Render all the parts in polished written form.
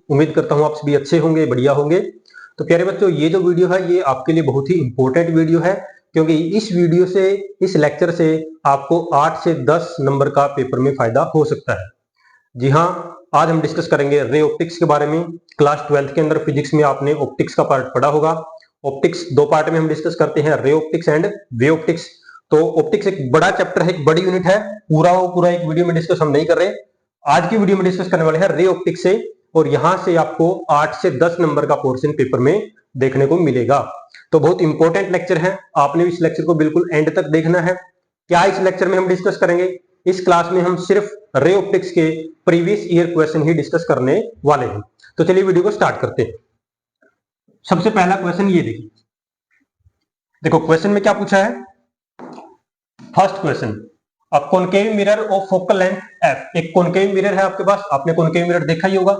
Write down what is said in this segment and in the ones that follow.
उम्मीद करता हूँ आप सभी अच्छे होंगे, बढ़िया होंगे। तो प्यारे बच्चों, ये जो वीडियो है ये आपके लिए बहुत ही इंपॉर्टेंट वीडियो है, क्योंकि इस वीडियो से, इस लेक्चर से आपको 8 से 10 नंबर का पेपर में फायदा हो सकता है। जी हाँ, आज हम डिस्कस करेंगे रे ऑप्टिक्स के बारे में। क्लास 12th के अंदर फिजिक्स में आपने ऑप्टिक्स का पार्ट पढ़ा होगा। ऑप्टिक्स दो पार्ट में हम डिस्कस करते हैं, ray optics and way optics. तो ऑप्टिक्स एक बड़ा चैप्टर है, एक बड़ी यूनिट है, पूरा एक वीडियो में डिस्कस हम नहीं कर रहे। आज की वीडियो में डिस्कस करने वाले हैं रे ऑप्टिक्स से, और यहां से आपको 8 से 10 नंबर का पोर्शन पेपर में देखने को मिलेगा। तो बहुत इंपॉर्टेंट लेक्चर है, आपने इस लेक्चर को बिल्कुल एंड तक देखना है। क्या इस लेक्चर में हम डिस्कस करेंगे? इस क्लास में हम सिर्फ रे ऑप्टिक्स के प्रीवियस ईयर क्वेश्चन ही डिस्कस करने वाले हैं। तो चलिए वीडियो को स्टार्ट करते हैं। सबसे पहला क्वेश्चन ये देखिए, देखो क्वेश्चन में क्या पूछा है। First question, a concave mirror of focal length f, एक कॉनकेव मिरर है आपके पास, आपने कॉनकेव मिरर देखा ही होगा।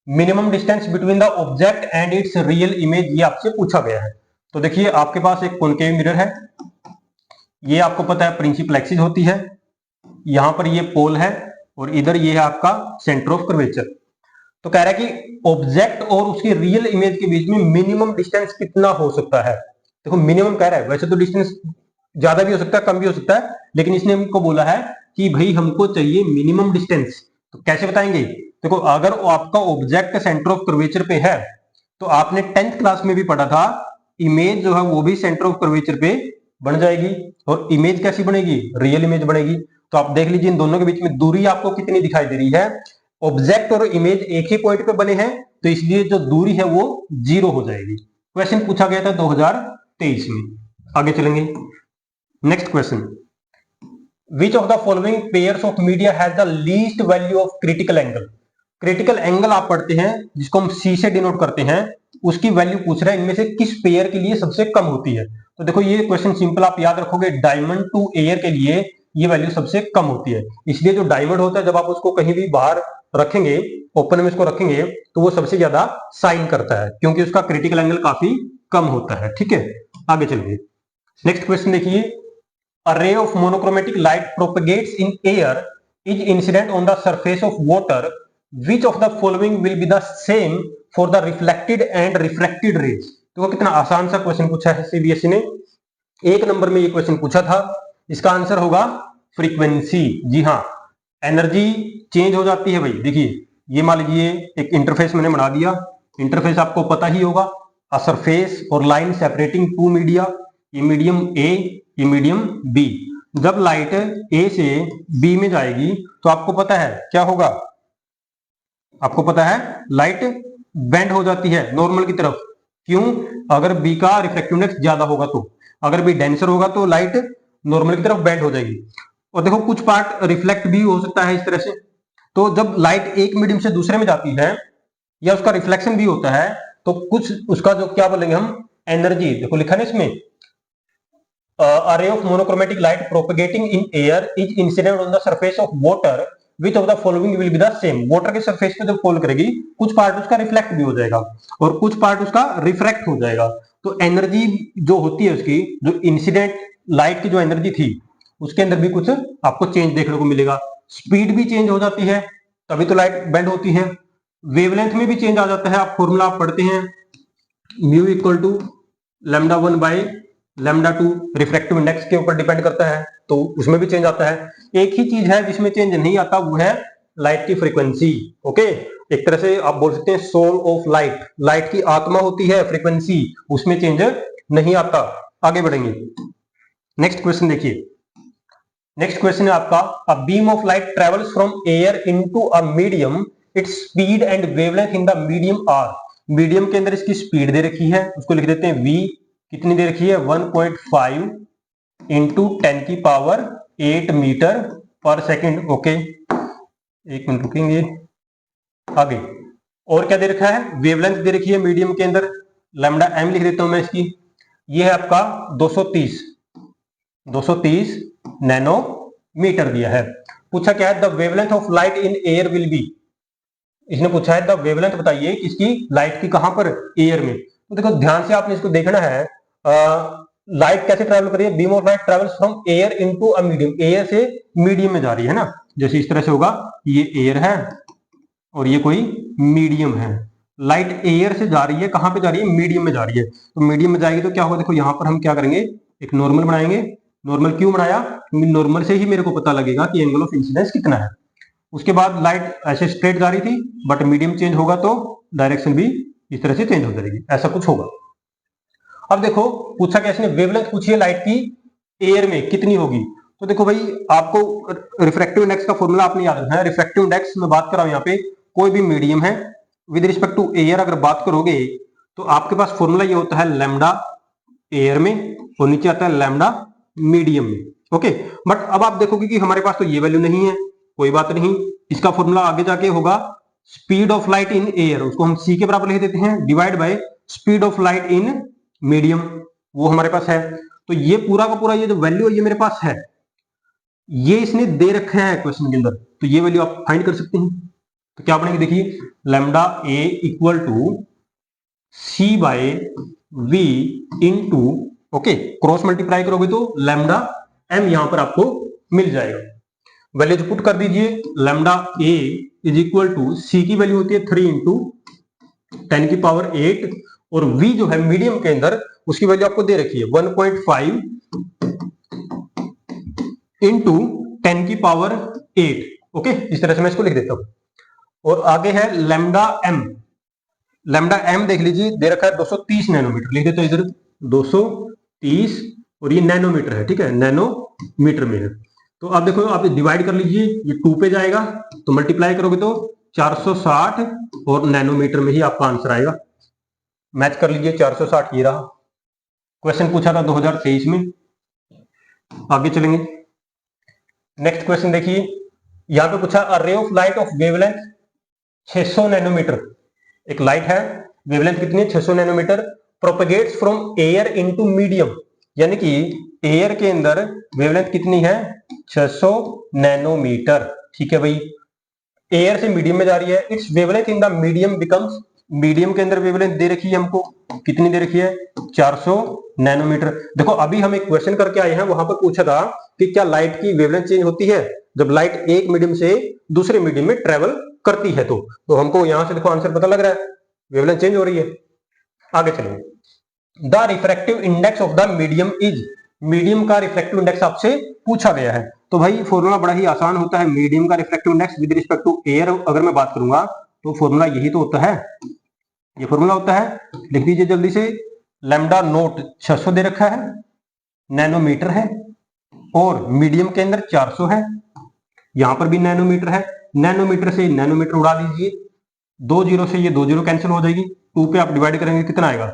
Minimum distance between the object and its real image, ये आपसे पूछा गया है। तो देखिए आपके पास एक कॉनकेव मिरर है, ये आपको पता है प्रिंसिपल एक्सिस होती है, यहां पर ये पोल है और इधर ये है आपका सेंटर ऑफ कर्वेचर। तो कह रहा है कि ऑब्जेक्ट और उसकी रियल इमेज के बीच में मिनिमम डिस्टेंस कितना हो सकता है। देखो मिनिमम कह रहा है, वैसे तो डिस्टेंस ज्यादा भी हो सकता है, कम भी हो सकता है, लेकिन इसने हमको बोला है कि भाई हमको चाहिए मिनिमम डिस्टेंस। तो कैसे बताएंगे? देखो अगर आपका ऑब्जेक्ट सेंटर ऑफ कर्वेचर पे है, तो आपने 10th क्लास में भी पढ़ा था, इमेज जो है वो भी सेंटर ऑफ कर्वेचर पे बन जाएगी। और इमेज कैसी बनेगी? रियल इमेज बनेगी। तो आप देख लीजिए इन दोनों के बीच में दूरी आपको कितनी दिखाई दे रही है। ऑब्जेक्ट और इमेज एक ही पॉइंट पे बने हैं, तो इसलिए जो दूरी है वो 0 हो जाएगी। क्वेश्चन पूछा गया था 2023 में। आगे चलेंगे, next question, which of the following pairs of media has the least value of critical angle. Critical angle आप पढ़ते हैं जिसको हम सी से डिनोट करते हैं, उसकी वैल्यू पूछ रहा है इनमें से किस पेयर के लिए सबसे कम होती है। तो देखो ये क्वेश्चन सिंपल आप याद रखोगे, डायमंड टू एयर के लिए ये वैल्यू सबसे कम होती है। इसलिए जो डायमंड होता है जब आप उसको कहीं भी बाहर रखेंगे, ओपन में इसको रखेंगे, तो वो सबसे ज्यादा साइन करता है, क्योंकि उसका क्रिटिकल एंगल काफी कम होता है। ठीक है, आगे चलिए, नेक्स्ट क्वेश्चन देखिए, a ray of monochromatic light propagates in air is incident on the surface of water, which of the following will be the same for the reflected and refracted rays। तो कितना आसान सा question पूछा है CBSE ने, एक number में ये क्वेश्चन पूछा था। इसका आंसर होगा फ्रीक्वेंसी। जी हाँ, एनर्जी चेंज हो जाती है भाई। देखिए ये मान लीजिए एक इंटरफेस मैंने बना दिया, इंटरफेस आपको पता ही होगा, अ सरफेस और लाइन सेपरेटिंग टू मीडिया, ये मीडियम ए, ये मीडियम बी। जब लाइट ए से बी में जाएगी तो आपको पता है क्या होगा, आपको पता है लाइट बेंड हो जाती है नॉर्मल की तरफ। क्यों? अगर बी का रिफ्रैक्टिव इंडेक्स ज्यादा होगा तो, अगर बी डेंसर होगा तो लाइट नॉर्मल की तरफ बेंड हो जाएगी। और देखो कुछ पार्ट रिफ्लेक्ट भी हो सकता है इस तरह से। तो जब लाइट एक मीडियम से दूसरे में जाती है या उसका रिफ्लेक्शन भी होता है, तो कुछ उसका जो क्या बोलेंगे हम, एनर्जी, देखो लिखा ना इसमें, a ray of monochromatic light propagating in air is incident on the surface of water, which of the following will be the same। Water के सरफेस पे जब फॉल करेगी, कुछ पार्ट उसका रिफ्लेक्ट भी हो जाएगा और कुछ पार्ट उसका रिफ्रैक्ट हो जाएगा। तो एनर्जी जो होती है उसकी, जो इंसिडेंट लाइट की जो एनर्जी थी, उसके अंदर भी कुछ आपको चेंज देखने को मिलेगा। स्पीड भी चेंज हो जाती है, तभी तो लाइट बेंड होती है। वेवलेंथ में भी चेंज आ जाता है। आप फॉर्मूला आप पढ़ते हैं, mu equal to lambda 1 by lambda 2 refractive index के ऊपर डिपेंड करता है, तो उसमें भी चेंज आता है। एक ही चीज है जिसमें चेंज नहीं आता, वो है लाइट की फ्रीक्वेंसी। ओके, एक तरह से आप बोल सकते हैं सोल ऑफ लाइट, लाइट की आत्मा होती है फ्रीक्वेंसी, उसमें चेंज नहीं आता। आगे बढ़ेंगे, नेक्स्ट क्वेश्चन देखिए। नेक्स्ट क्वेश्चन है आपका, a beam of light travels from air into a medium, its speed and wavelength in the medium are. Medium के अंदर इसकी स्पीड दे रखी है, उसको लिख देते हैं v, कितनी दे रखी है 1.5 इंटू 10 की पावर 8 मीटर पर सेकेंड। ओके, एक मिनट रुकेंगे, आगे और क्या दे रखा है, वेवलेंथ दे रखी है मीडियम के अंदर, लैम्डा एम लिख देता हूं मैं इसकी, ये है आपका 230 नैनोमीटर दिया है। पूछा क्या है, the wavelength of light in air will be, इसने पूछा है द वेवलेंथ बताइए किसकी, लाइट की, कहां पर, एयर में। तो देखो ध्यान से आपने इसको देखना है, लाइट कैसे ट्रैवल कर रही है, beam of light travels from air into a medium, air से मीडियम में जा रही है ना, जैसे इस तरह से होगा, ये एयर है और ये कोई मीडियम है। लाइट एयर से जा रही है, कहां पे जा रही है? मीडियम में जा रही है। तो मीडियम में जाएगी तो क्या होगा, देखो यहां पर हम क्या करेंगे, एक नॉर्मल बनाएंगे। नॉर्मल क्यों बनाया? नॉर्मल से ही मेरे को पता लगेगा कि एंगल ऑफ इंसिडेंस कितना है। उसके बाद लाइट ऐसे स्ट्रेट जा रही थी, बट मीडियम चेंज होगा तो डायरेक्शन भी इस तरह से चेंज हो जाएगी, ऐसा कुछ होगा। अब देखो पूछा क्या इसने, वेवलेंथ पूछी है लाइट की एयर में कितनी होगी। तो देखो भाई, आपको रिफ्रैक्टिव इंडेक्स का फॉर्मूला आपने याद रखना है। रिफ्रैक्टिव इंडेक्स में बात कर रहा हूं यहाँ पे, कोई भी मीडियम है विद रिस्पेक्ट टू एयर अगर बात करोगे तो आपके पास फॉर्मूला ये होता है लैम्डा एयर में और नीचे आता है लैम्डा मीडियम में। ओके, बट अब आप देखोगे कि हमारे पास तो ये वैल्यू नहीं है, कोई बात नहीं, इसका फॉर्मूला आगे जाके होगा speed of light in air, उसको हम सी के बराबर लिख देते हैं, divide by speed of light in medium, वो हमारे पास है। तो ये पूरा का पूरा ये जो वैल्यू है ये मेरे पास है, ये इसने दे रखा है क्वेश्चन के अंदर, तो ये वैल्यू आप फाइंड कर सकते हैं। तो क्या बनेगी, देखिए lambda A equal to C by V into, okay, cross multiply करोगे तो लैम्डा एम यहां पर आपको मिल जाएगा। वैल्यूज पुट कर दीजिए, lambda A is equal to C की वैल्यू होती है 3 इंटू 10 की पावर 8 और v जो है मीडियम के अंदर उसकी वैल्यू आपको दे रखी है 1.5 इंटू 10 की पावर 8। ओके, इस तरह से मैं इसको लिख देता हूं। और आगे है लैम्डा एम, लैम्डा एम देख लीजिए दे रखा है 230 नैनोमीटर, लिख देता हूं इधर 230 और ये नैनोमीटर है, ठीक है, नैनोमीटर में है। तो आप देखो, आप डिवाइड कर लीजिए, ये 2 पे जाएगा तो मल्टीप्लाई करोगे तो 460 और नैनोमीटर में ही आपका आंसर आएगा। मैच कर लीजिए, 460 ये रहा। क्वेश्चन पूछा था 2023 में। आगे चलेंगे, नेक्स्ट क्वेश्चन देखिए, यहां पे पूछा a ray of light of wavelength 600 nanometre, एक लाइट है, वेवलेंथ कितनी है 600 nanometre, propagates from air into medium, यानी कि एयर के अंदर वेवलेंथ कितनी है 600 नैनोमीटर, ठीक है भाई, एयर से मीडियम में जा रही है, it's wavelength in the medium becomes, medium के अंदर वेवलेंथ दे रखी है हमको, कितनी दे रखी है 400 नैनोमीटर। देखो अभी हम एक क्वेश्चन करके आए हैं, वहां पर पूछा था कि क्या लाइट की वेवलेंथ चेंज होती है जब लाइट एक मीडियम से दूसरे मीडियम में ट्रेवल करती है, तो हमको यहां से देखो आंसर पता लग रहा है, वेवलेंथ चेंज हो रही है। आगे चलेंगे, the refractive index of the medium is, medium का रिफ्रैक्टिव इंडेक्स आपसे पूछा गया है। तो भाई फॉर्मूला बड़ा ही आसान होता है, मीडियम का refractive index with respect to air अगर मैं बात करूंगा तो फॉर्मूला यही तो होता है, ये फॉर्मूला होता है, लिख दीजिए जल्दी से, लैम्डा नोट 600 दे रखा है, नैनोमीटर है और मीडियम के अंदर 400 है, यहां पर भी नैनोमीटर है, नैनोमीटर से नैनोमीटर उड़ा दीजिए, 2 जीरो से ये 2 जीरो कैंसिल हो जाएगी, 2 पे आप डिवाइड करेंगे कितना आएगा,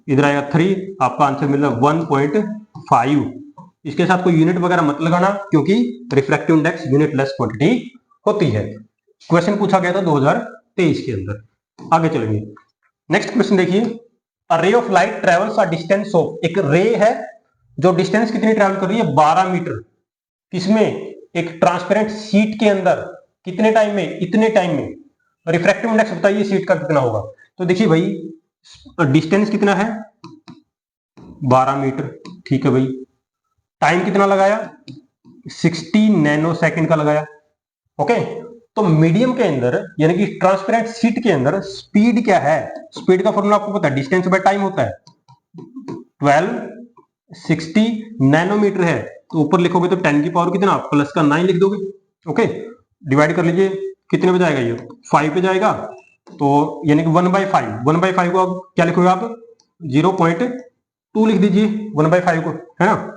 इधर आएगा 3, आपका आंसर मिल रहा है 1.5। इसके साथ कोई यूनिट वगैरह मत लगाना क्योंकि refractive index unit less quantity होती है। क्वेश्चन पूछा गया था 2023 के अंदर। आगे चलेंगे, नेक्स्ट क्वेश्चन देखिए, a ray of light travels a distance of, एक रे है जो डिस्टेंस कितनी ट्रेवल कर रही है 12 मीटर, किसमें, एक ट्रांसपेरेंट शीट के अंदर, कितने टाइम में, इतने टाइम में, रिफ्रैक्टिव इंडेक्स बताइए शीट का कितना होगा। तो देखिए भाई डिस्टेंस कितना है 12 मीटर, ठीक है भाई, टाइम कितना लगाया 60 नैनो सेकंड का लगाया। ओके, तो मीडियम के अंदर यानी कि ट्रांसपेरेंट शीट के अंदर स्पीड क्या है, स्पीड का फॉर्मूला आपको पता है, डिस्टेंस बाय टाइम होता है, 1260 नैनोमीटर है, तो ऊपर लिखोगे तो 10 की पावर कितना प्लस का 9 लिख दोगे। ओके, डिवाइड कर लीजिए, कितने पे जाएगा ये 5 पे जाएगा, तो यानी कि 1/5, 1/5 को अब क्या लिखोगे आप 0.2 लिख दीजिए 1/5 को, है ना।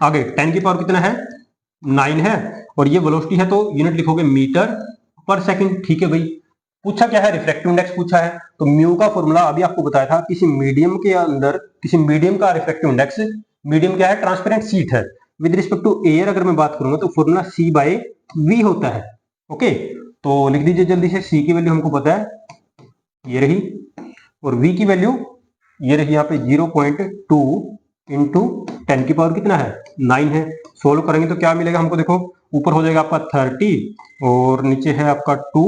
आगे 10 की पावर कितना है 9 है और ये वेलोसिटी है तो यूनिट लिखोगे मीटर पर सेकंड, ठीक है भाई। पूछा क्या है, रिफ्रैक्टिव इंडेक्स पूछा है, तो म्यू का फॉर्मूला अभी आपको बताया था, किसी मीडियम के अंदर किसी मीडियम का रिफ्रैक्टिव इंडेक्स, मीडियम क्या है ट्रांसपेरेंट शीट है, विद रिस्पेक्ट टू एयर अगर मैं बात करूंगा तो फॉर्मूला सी बाय वी होता है। ओके, तो लिख दीजिए जल्दी से, सी की वैल्यू हमको पता है ये रही और वी की वैल्यू ये रही यहाँ पे 0.2 इंटू 10 की पावर कितना है 9 है। सोल्व करेंगे तो क्या मिलेगा हमको, देखो ऊपर हो जाएगा आपका 30 और नीचे है आपका 2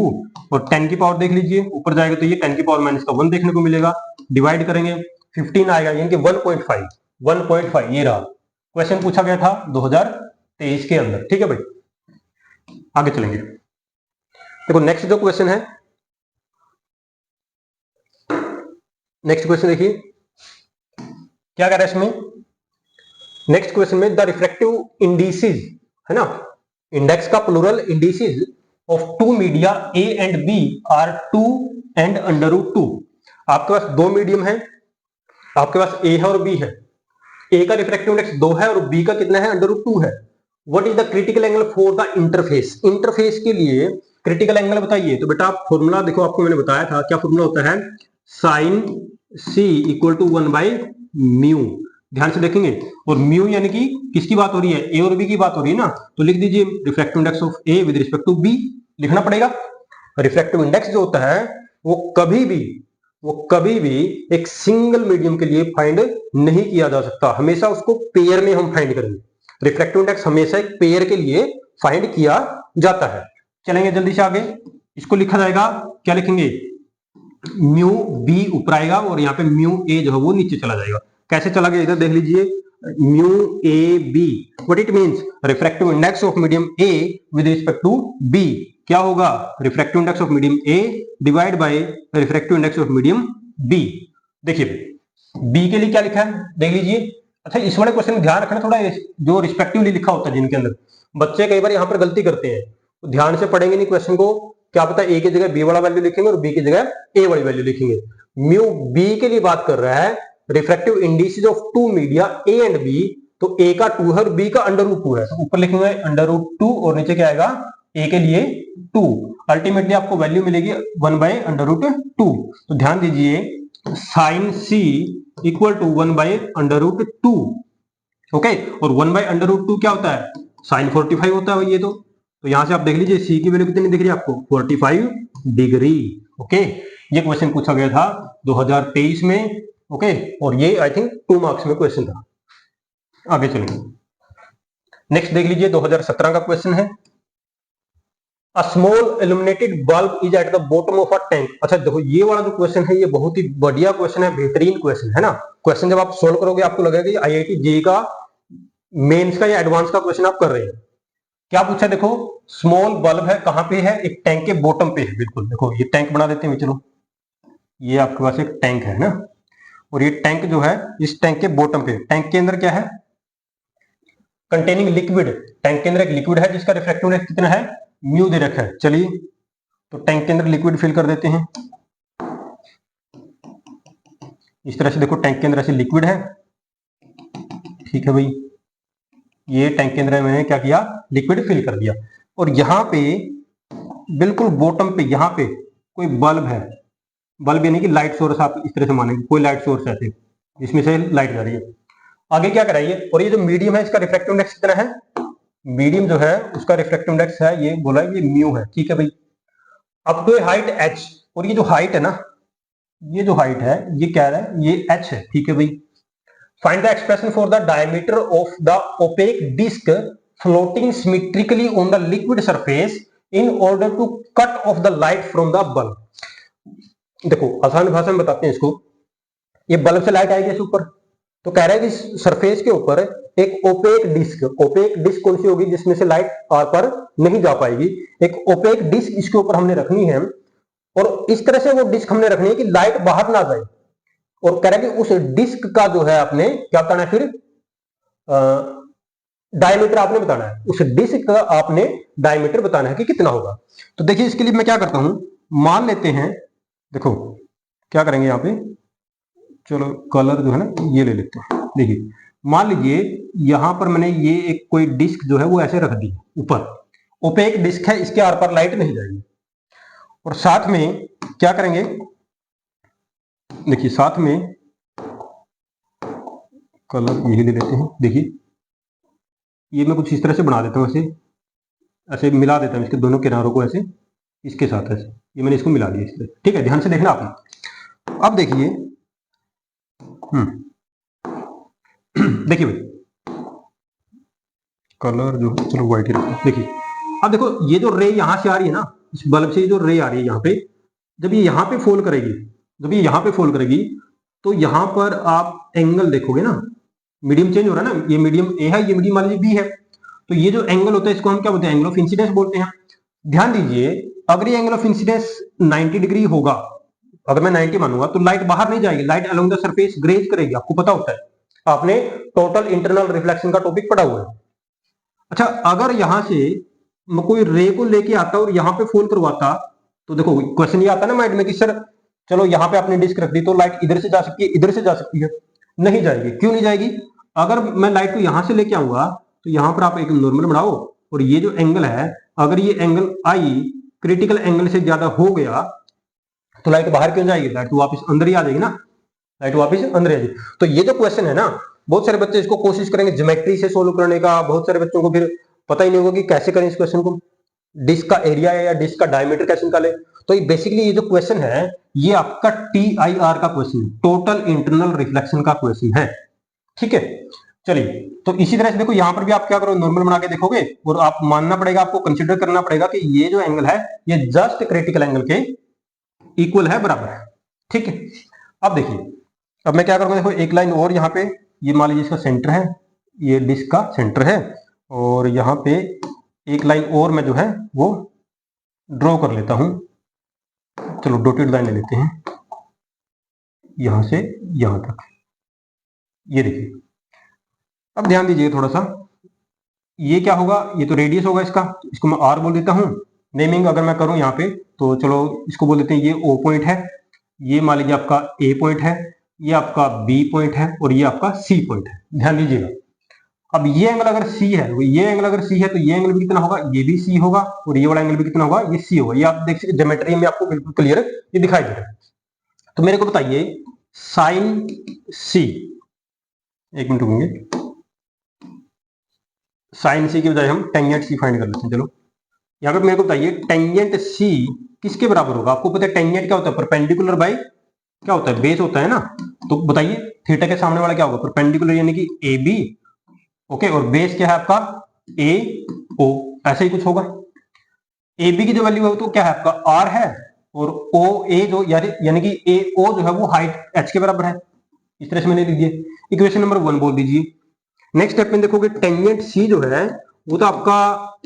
और 10 की पावर देख लीजिए, ऊपर जाएगा तो ये 10 की पावर माइनस का 1 देखने को मिलेगा, डिवाइड करेंगे 15 आएगा, यानी कि 1.5 ये रहा। क्वेश्चन पूछा गया था 2023 के अंदर, ठीक है भाई। आगे चलेंगे, देखो नेक्स्ट जो क्वेश्चन है नेक्स्ट क्वेश्चन देखिए क्या कह रहा है इसमें। नेक्स्ट क्वेश्चन में द रिफ्रैक्टिव इंडिसेस है ना, इंडेक्स का plural indices of two media A and B are 2 and √2। आपके पास दो मीडियम है, आपके पास ए है और बी है। ए का रिफ्रैक्टिव इंडेक्स 2 है और बी का कितना है, √2 है। What is the critical angle for the interface, interface के लिए क्रिटिकल एंगल बताइए। तो बेटा आप फॉर्मूला देखो, आपको मैंने बताया था क्या फॉर्मूला होता है, साइन सी इक्वल टू 1/μ। ध्यान से देखेंगे, और म्यू यानी कि किसकी बात हो रही है, ए और बी की बात हो रही है ना, तो लिख दीजिए refractive index of A with respect to B, लिखना पड़ेगा। रिफ्रैक्टिव इंडेक्स जो होता है वो कभी भी एक सिंगल मीडियम के लिए फाइंड नहीं किया जा सकता, हमेशा उसको पेयर में हम फाइंड करेंगे। रिफ्रैक्टिव इंडेक्स हमेशा एक पेयर के लिए फाइंड किया जाता है। चलेंगे जल्दी से आगे, इसको लिखा जाएगा, क्या लिखेंगे, म्यू बी ऊपर आएगा और यहाँ पे म्यू ए जो है वो नीचे चला जाएगा। कैसे चला गया इधर देख लीजिए, mu A B, what it means, refractive index of medium A with respect to B क्या होगा, refractive index of medium A divide by refractive index of medium B. देखिए बी के लिए क्या लिखा है देख लीजिए। अच्छा इस वाले क्वेश्चन में ध्यान रखना थोड़ा, जो रिस्पेक्टिवली लिखा होता है जिनके अंदर, बच्चे कई बार यहाँ पर गलती करते हैं, तो ध्यान से पढ़ेंगे नहीं क्वेश्चन को, क्या पता ए की जगह बी वाला वैल्यू लिखेंगे और बी की जगह ए वाली वैल्यू लिखेंगे। म्यू बी के लिए बात कर रहा है, refractive indices of two media A and B, तो ए का 2 है और बी का √2 है, तो ऊपर लिखेंगे √2 और नीचे क्या आएगा, ए के लिए 2। अल्टीमेटली आपको वैल्यू मिलेगी 1/√2। तो ध्यान दीजिए sine C equal to 1/√2, okay, और 1/√2 क्या होता है, साइन 45 होता है ये तो यहां से आप देख लीजिए सी की वैल्यू कितनी दिख रही है आपको, 45 डिग्री। ओके, ये क्वेश्चन पूछा गया था 2023 में, ओके, और ये आई थिंक 2 मार्क्स में क्वेश्चन था। आगे चलेंगे, नेक्स्ट देख लीजिए 2017 का क्वेश्चन है, a small illuminated bulb is at the bottom of a tank. अच्छा देखो ये वाला जो क्वेश्चन है ये बहुत ही बढ़िया क्वेश्चन है, बेहतरीन क्वेश्चन है ना। क्वेश्चन जब आप सोल्व करोगे आपको लगेगा कि आईआईटी जेईई का मेंस का या एडवांस का क्वेश्चन आप कर रहे हैं। क्या पूछा देखो, स्मॉल बल्ब है, कहां पे है, एक टैंक के बॉटम पे है। बिल्कुल देखो ये टैंक बना देते हैं, चलो ये आपके पास एक टैंक है ना, और ये टैंक जो है इस टैंक के बॉटम पे, टैंक के अंदर क्या है, कंटेनिंग लिक्विड, टैंक के अंदर एक लिक्विड है जिसका रिफ्रैक्टिव इंडेक्स कितना है, म्यू दे रखा है। चलिए तो टैंक के अंदर लिक्विड फिल कर देते हैं, इस तरह से देखो टैंक के अंदर ऐसे लिक्विड है, ठीक है भाई, ये टैंक के अंदर मैंने क्या किया, लिक्विड फिल कर दिया, और यहाँ पे बिल्कुल बॉटम पे यहाँ पे कोई बल्ब है, बल्ब यानी कि लाइट सोर्स, आप इस तरह से मानेंगे कोई लाइट सोर्स है, इसमें से लाइट जा रही है। आगे क्या कराइए, और ये जो मीडियम है इसका रिफ्रैक्टिव इंडेक्स कितना है, मीडियम जो है उसका रिफ्रैक्टिव इंडेक्स है, ये बोला ये म्यू है, ठीक है भाई, अप टू हाइट h, और ये जो हाइट है ना, ये जो हाइट है ये क्या है, ये h है, ठीक है भाई। Find the expression for the diameter of the opaque disc floating symmetrically on the liquid surface in order to cut off the light from the bulb. देखो आसान भाषा में बताते हैं इसको, ये बल्ब से लाइट आएगी इस ऊपर, तो कह रहा है कि सरफेस के ऊपर एक ओपेक डिस्क कौन सी होगी जिसमें से लाइट आर पर नहीं जा पाएगी, एक ओपेक डिस्क इसके ऊपर हमने रखनी है, और इस तरह से वो डिस्क हमने रखनी है कि लाइट बाहर ना जाए, और कह रहा है कि उस डिस्क का जो है आपने क्या बताना है, फिर डायमीटर आपने बताना है, उस डिस्क का आपने डायमीटर बताना है कि कितना होगा। तो देखिए इसके लिए मैं क्या करता हूं, मान लेते हैं, देखो क्या करेंगे यहाँ पे, चलो कलर जो है ना ये ले लेते हैं। देखिए मान लीजिए यहां पर मैंने ये एक कोई डिस्क जो है वो ऐसे रख दी ऊपर, ओपेक डिस्क है, इसके आर पार लाइट नहीं जाएगी, और साथ में क्या करेंगे, देखिए साथ में कलर यही ले लेते हैं। देखिए ये मैं कुछ इस तरह से बना देता हूँ, ऐसे मिला देता हूँ इसके दोनों किनारों को, ऐसे इसके साथ ऐसे, ये मैंने इसको मिला दिया इस तरह, ठीक है, ध्यान से देखना आपने। अब देखिए देखिए भाई कलर जो, चलो व्हाइट ही रखते हैं। देखिए अब देखो ये जो रे यहां से आ रही है ना, इस बल्ब से जो रे आ रही है यहाँ पे, जब ये यहाँ पे फॉल करेगी, जब ये यहाँ पे फॉल करेगी, तो यहाँ पर आप एंगल देखोगे ना, मीडियम चेंज हो रहा है ना, ये मीडियम ए है, ये मीडियम मान लीजिए बी है, तो ये जो एंगल होता है इसको हम क्या बोलते हैं, एंगल ऑफ इंसिडेंस बोलते हैं। ध्यान दीजिए अगर ये एंगल ऑफ इंसिडेंस 90 डिग्री होगा, अगर मैं 90 मानूंगा तो लाइट बाहर नहीं जाएगी, light along the surface graze करेगी, आपको पता होता है, आपने टोटल इंटरनल रिफ्लेक्शन का टॉपिक पढ़ा हुआ है। अच्छा, अगर यहां से मैं कोई रे को लेके आता और यहाँ पे फोन करवाता, तो देखो क्वेश्चन ये आता ना माइंड में कि सर चलो यहाँ पे आपने डिस्क रख दी तो लाइट इधर से जा सकती है, इधर से जा सकती है, नहीं जाएगी। क्यों नहीं जाएगी? अगर मैं लाइट को यहां से लेके आऊंगा तो यहाँ पर आप एक नॉर्मल बनाओ, और ये जो एंगल है, अगर ये एंगल आई क्रिटिकल एंगल से ज्यादा हो गया तो लाइट बाहर क्यों जाएगी? लाइट तो वापस अंदर ही आ जाएगी ना, लाइट वापस अंदर आ जाएगी। तो ये जो क्वेश्चन है ना, बहुत सारे बच्चे इसको कोशिश करेंगे ज्योमेट्री से सोल्व करने का, बहुत सारे बच्चों को फिर पता ही नहीं होगा कि कैसे करें इस क्वेश्चन को, डिस्क का एरिया है या डिस्क का डायमीटर कैसे निकाले। तो बेसिकली ये जो क्वेश्चन है ये आपका TIR का क्वेश्चन, टोटल इंटरनल रिफ्लेक्शन का क्वेश्चन है, ठीक है। चलिए, तो इसी तरह से देखो यहाँ पर भी आप क्या करो, नॉर्मल बना के देखोगे और आप मानना पड़ेगा, आपको कंसिडर करना पड़ेगा कि ये जो एंगल है ये जस्ट क्रिटिकल एंगल के इक्वल है, बराबर है, ठीक है। अब देखिए, अब मैं क्या करूंगा, देखो एक लाइन और यहाँ पे, ये मान लीजिए इसका सेंटर है, ये डिस्क का सेंटर है, और यहाँ पे एक लाइन और मैं जो है वो ड्रॉ कर लेता हूं। चलो डॉटेड लाइन ले लेते हैं यहां से यहां तक, ये देखिए। अब ध्यान दीजिए थोड़ा सा, ये क्या होगा, ये तो रेडियस होगा इसका, इसको मैं R बोल देता हूं। नेमिंग अगर मैं करूं यहाँ पे तो चलो इसको बोल देते हैं ये O पॉइंट है, ये मान लीजिए आपका A पॉइंट है, ये आपका B पॉइंट है, और ये आपका C पॉइंट है। ध्यान दीजिएगा, अब ये एंगल अगर C है, ये एंगल अगर C है तो ये एंगल भी कितना होगा, ये भी C होगा, और ये वाला एंगल भी कितना होगा, ये C होगा। ये आप देख सकते ज्योमेट्री में आपको बिल्कुल क्लियर ये दिखाई दे रहा है। तो मेरे को बताइए साइन C, एक मिनट रुकेंगे, साइन C की बजाय हम टेंजेंट C फाइंड कर लेते हैं। चलो यहाँ पे मेरे को बताइए टेंजेंट C किसके बराबर होगा? आपको पता है टेंजेंट क्या होता है, परपेंडिकुलर बाय क्या होता है, बेस होता है ना। तो बताइए थीटा के सामने वाला क्या होगा, परपेंडिकुलर यानी कि AB, ओके, और बेस क्या है आपका AO, ऐसा ही कुछ होगा। AB की जो वैल्यू है तो क्या है आपका R है, और OA जो यानी कि AO जो है वो हाइट H के बराबर है। इस तरह से मैंने लिख दिया, इक्वेशन नंबर 1 बोल दीजिए। नेक्स्ट स्टेप में देखोगे टेंजेंट C जो है वो तो आपका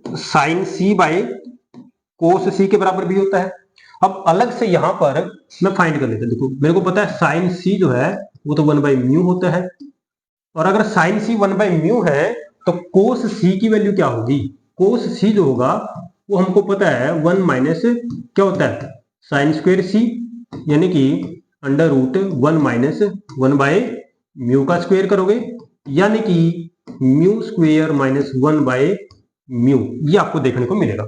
sine C by cos C के बराबर भी होता है। अब अलग से यहां पर मैं फाइंड कर लेता हूं। देखो मेरे को पता है साइन C जो है वो तो 1/μ होता है, और अगर साइन C 1/μ है तो कोस C की वैल्यू क्या होगी? कोस C जो होगा वो हमको पता है 1 माइनस क्या होता है, साइन स्क्वायर C, यानी कि अंडर रूट 1 माइनस 1/μ का स्क्वायर करोगे, यानी कि म्यू स्क्वायर माइनस 1/μ, ये आपको देखने को मिलेगा।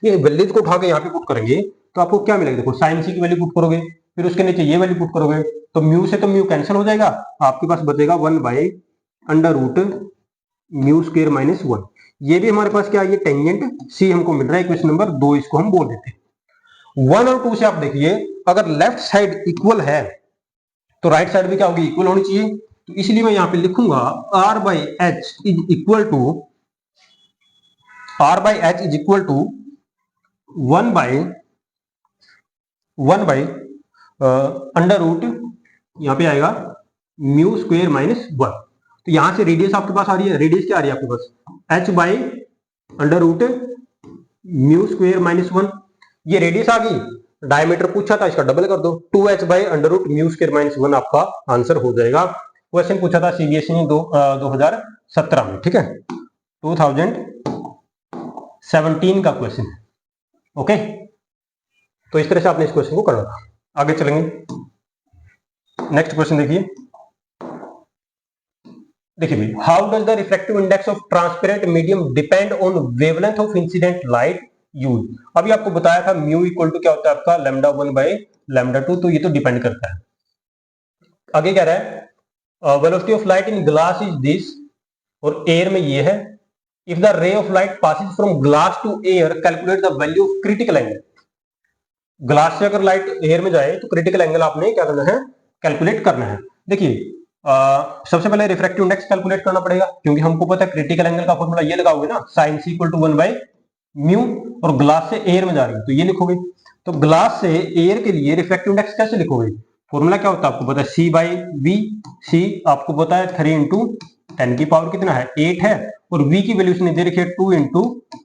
ये वैल्यूज को उठा के यहाँ पे पुट करेंगे तो आपको क्या मिलेगा, देखो साइन C की वैल्यू पुट करोगे, फिर उसके नीचे ये वैल्यू पुट करोगे, तो म्यू से तो म्यू कैंसिल हो जाएगा, आपके पास बचेगा 1 by under root mu square minus 1। ये भी हमारे पास क्या है, ये टेंजेंट C हमको मिल रहा है, इक्वेशन नंबर 2 इसको हम बोल देते हैं। 1 और 2 से आप देखिए अगर लेफ्ट साइड इक्वल है तो राइट साइड भी क्या होगी, इक्वल होनी चाहिए। तो इसलिए मैं यहां पे लिखूंगा R by H is equal to 1 by under root, यहां पे आएगा म्यू स्क्वायर माइनस 1। तो यहां से रेडियस आपके पास आ रही है, रेडियस क्या आ रही है आपके पास, h by under root mu square minus 1, ये रेडियस आ गई। डायमीटर पूछा था, इसका डबल कर दो, 2h by under root mu square minus 1 आपका आंसर हो जाएगा। क्वेश्चन पूछा था CBSE ने 2017 में, ठीक है, 2017 का क्वेश्चन है, ओके। तो इस तरह से आपने इस क्वेश्चन को करना था। आगे चलेंगे, नेक्स्ट क्वेश्चन देखिए। देखिए भाई, how does the refractive index of transparent medium depend on wavelength of incident light use. अभी आपको बताया था म्यू इक्वल टू क्या होता है आपका λ1 बाय λ2, तो ये तो डिपेंड करता है। आगे कह रहा है velocity of light in glass is this, और एयर में ये है। If the ray of light passes from glass to air calculate the value of critical angle. Glass से अगर लाइट एयर में जाए तो क्रिटिकल एंगल आपने क्या करना है, कैलकुलेट करना है। देखिए सबसे पहले रिफ्रैक्टिव इंडेक्स कैलकुलेट करना पड़ेगा, क्योंकि हमको पता है क्रिटिकल एंगल का फॉर्मूला ये लगाओगे ना, साइन C इक्वल टू 1/μ, और ग्लास से एयर में जा रही है तो ये लिखोगे। तो ग्लास से एयर के लिए रिफ्रैक्टिव इंडेक्स कैसे लिखोगे, फॉर्मूला क्या होता है आपको पता है, C/V। C आपको पता है 3 इंटू 10 की पावर कितना है 8 है, और V की वैल्यू इसने दे रखी है 2 इंटू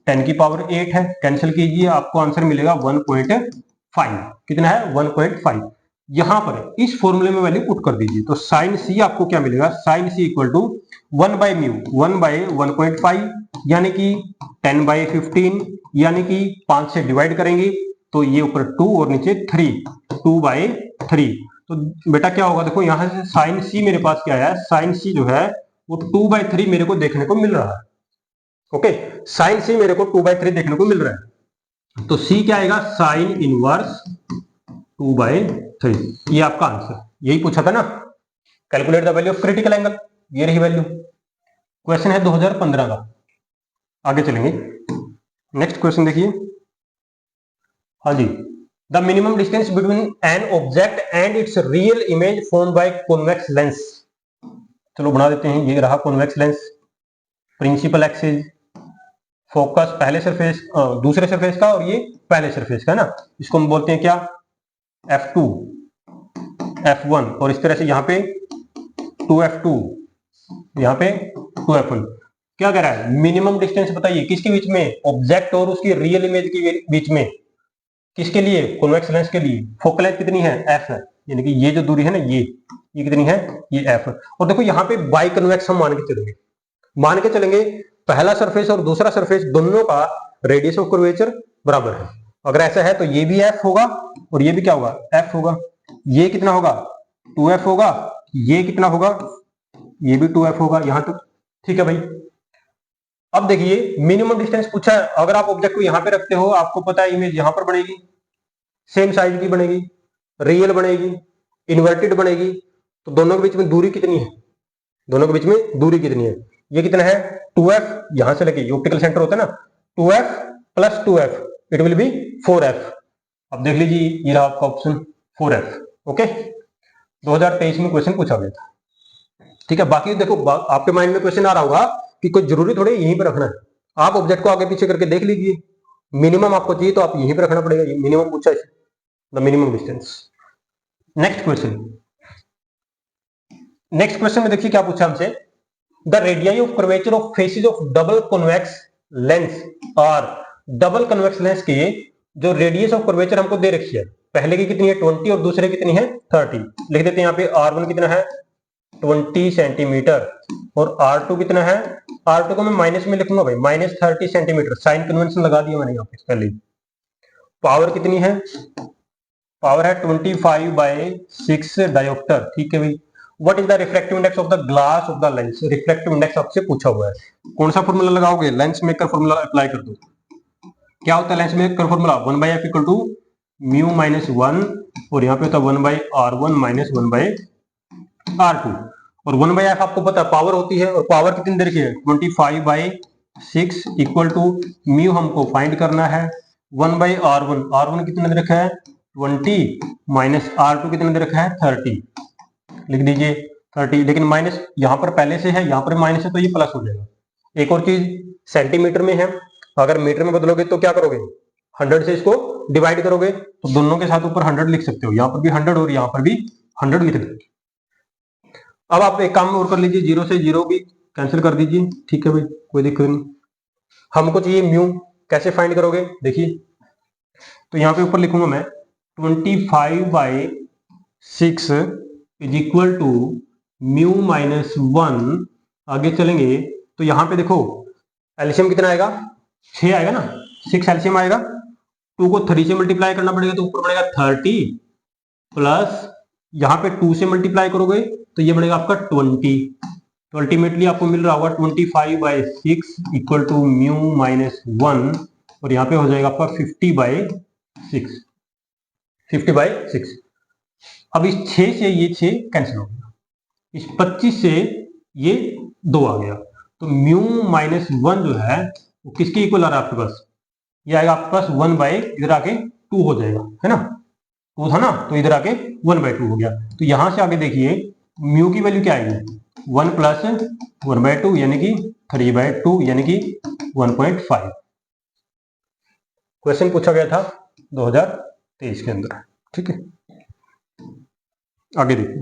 10 की पावर 8 है। कैंसिल कीजिए, आपको आंसर मिलेगा 1.5 1.5 कितना है 1.5। यहां पर इस फॉर्मूले में वैल्यू पुट कर दीजिए तो साइन सी आपको क्या मिलेगा, sine C equal to 1 by mu 1 by 1.5 यानी कि 10 बाई 15 यानी कि 5 से डिवाइड करेंगे तो ये ऊपर 2 और नीचे 3 2 बाई 3। तो बेटा क्या होगा, देखो यहां से साइन सी मेरे पास क्या है, साइन सी जो है वो 2 बाई 3 मेरे को देखने को मिल रहा है। ओके, साइन सी मेरे को 2 बाई 3 देखने को मिल रहा है तो सी क्या आएगा, साइन इनवर्स 2 बाई 3। ये आपका आंसर, यही पूछा था ना, calculate the value of critical angle, ये रही वैल्यू। क्वेश्चन है 2015 का। आगे चलेंगे, नेक्स्ट क्वेश्चन देखिए। हाँ जी, the minimum distance between an object and its real image formed by convex lens. चलो बना देते हैं, ये रहा convex lens, principal axis, focus पहले सरफेस दूसरे सरफेस का और ये पहले सरफेस का है ना, इसको हम बोलते हैं क्या, F2 F1 और इस तरह से यहाँ पे 2F2 यहाँ पे 2F1। क्या कह रहा है, मिनिमम डिस्टेंस बताइए किसके बीच में, ऑब्जेक्ट और उसकी रियल इमेज के बीच में, किसके लिए, कॉन्वेक्स लेंस के लिए। फोकल लेंथ कितनी है, F है, यानी कि ये जो दूरी है ना ये कितनी है, ये F। और देखो यहाँ पे बाई कन्वेक्स हम मान के चलेंगे पहला सरफेस और दूसरा सरफेस दोनों का रेडियस ऑफ कर्वेचर बराबर है। अगर ऐसा है तो ये भी F होगा और ये भी क्या होगा, F होगा। ये कितना होगा 2F होगा, ये कितना होगा, ये भी 2F होगा, यहां तक ठीक है भाई। अब देखिए मिनिमम डिस्टेंस पूछा है, अगर आप ऑब्जेक्ट को यहां पे रखते हो आपको पता है इमेज यहां पर बनेगी, सेम साइज की बनेगी, रियल बनेगी, इन्वर्टेड बनेगी, तो दोनों के बीच में दूरी कितनी है, दोनों के बीच में दूरी कितनी है, ये कितना है 2F, यहां से लेके ऑप्टिकल सेंटर होता है ना, 2F plus 2F it will be 4F। अब देख लीजिए ये रहा आपका ऑप्शन 4F। ओके, 2023 में क्वेश्चन पूछा गया था, ठीक है। बाकी देखो आपके माइंड में क्वेश्चन आ रहा होगा कि कोई जरूरी थोड़ी यहीं पे रखना है, आप ऑब्जेक्ट को आगे पीछे करके देख लीजिए, मिनिमम आपको चाहिए तो आप यहीं पे रखना पड़ेगा, ये मिनिमम पूछा है, the minimum distance. Next question में देखिए क्या पूछा हमसे, the radii of curvature of faces of double convex lens और डबल कन्वेक्स लेंस के जो रेडियस ऑफ कर्वेचर हमको दे रखी है, पहले की कितनी है 20 और दूसरे कितनी है 30। लिख देते हैं यहाँ पे R1 कितना है 20 सेंटीमीटर और R2 कितना है, R2 को मैं माइनस में लिखूंगा भाई, माइनस 30 सेंटीमीटर, साइन कन्वेंशन लगा दिया मैंने यहाँ पे पहले। पावर कितनी है, पावर है 25/6 डायोप्टर, ठीक है भाई। What is the refractive index of the glass of the lens, refractive index आपसे पूछा हुआ है, कौन सा फॉर्मूला लगाओगे, लेंस मेकर फॉर्मूला अप्लाई कर दो। क्या होता है lens maker formula, 1/f equal to mu minus 1 और यहाँ पे होता है 1/r1 माइनस 1/r2 और 1/f आपको पता है पावर होती है और पावर कितनी देर की है 25/6 इक्वल टू म्यू हमको फाइंड करना है 1/r1, r1 कितना दे रखा है 20 माइनस r2 कितना दे रखा है 30, लिख दीजिए 30, लेकिन माइनस यहाँ पर पहले से है, यहाँ पर माइनस है तो ये प्लस हो जाएगा। एक और चीज सेंटीमीटर में है, अगर मीटर में बदलोगे तो क्या करोगे 100 से इसको डिवाइड करोगे तो दोनों के साथ ऊपर 100 लिख सकते हो, यहाँ पर भी 100 और यहाँ पर भी 100 लिख दो। अब आप एक काम और कर लीजिए, 0 से 0 भी कैंसिल कर दीजिए, ठीक है भाई कोई दिक्कत नहीं। हमको चाहिए म्यू, कैसे फाइंड करोगे देखिए, तो यहाँ पे ऊपर लिखूंगा मैं 25/6 is equal to mu minus 1। आगे चलेंगे तो यहाँ पे देखो एलसीएम कितना आएगा 6 आएगा ना, 6 एलसीएम आएगा, 2 को 3 से मल्टीप्लाई करना पड़ेगा तो ऊपर बनेगा 30 प्लस यहाँ पे 2 से मल्टीप्लाई करोगे तो ये बनेगा आपका 20, तो अल्टीमेटली आपको मिल रहा होगा 25/6 इक्वल टू म्यू माइनस 1 और यहाँ पे हो जाएगा आपका 50/6, 50/6। अब इस 6 से ये 6 कैंसिल हो गया, इस 25 से ये 2 आ गया, तो म्यू माइनस 1 जो है वो किसके इक्वल आ रहा है आपके पास, ये आएगा आपके पास 1 इधर आके 2 हो जाएगा, है ना, 2 था ना तो इधर आके 1/2 हो गया। तो यहां से आगे देखिए म्यू की वैल्यू क्या आएगी 1 प्लस 1/2 यानी कि 3/2 यानी कि 1.5। क्वेश्चन पूछा गया था 2023 के अंदर, ठीक है। आगे देखिए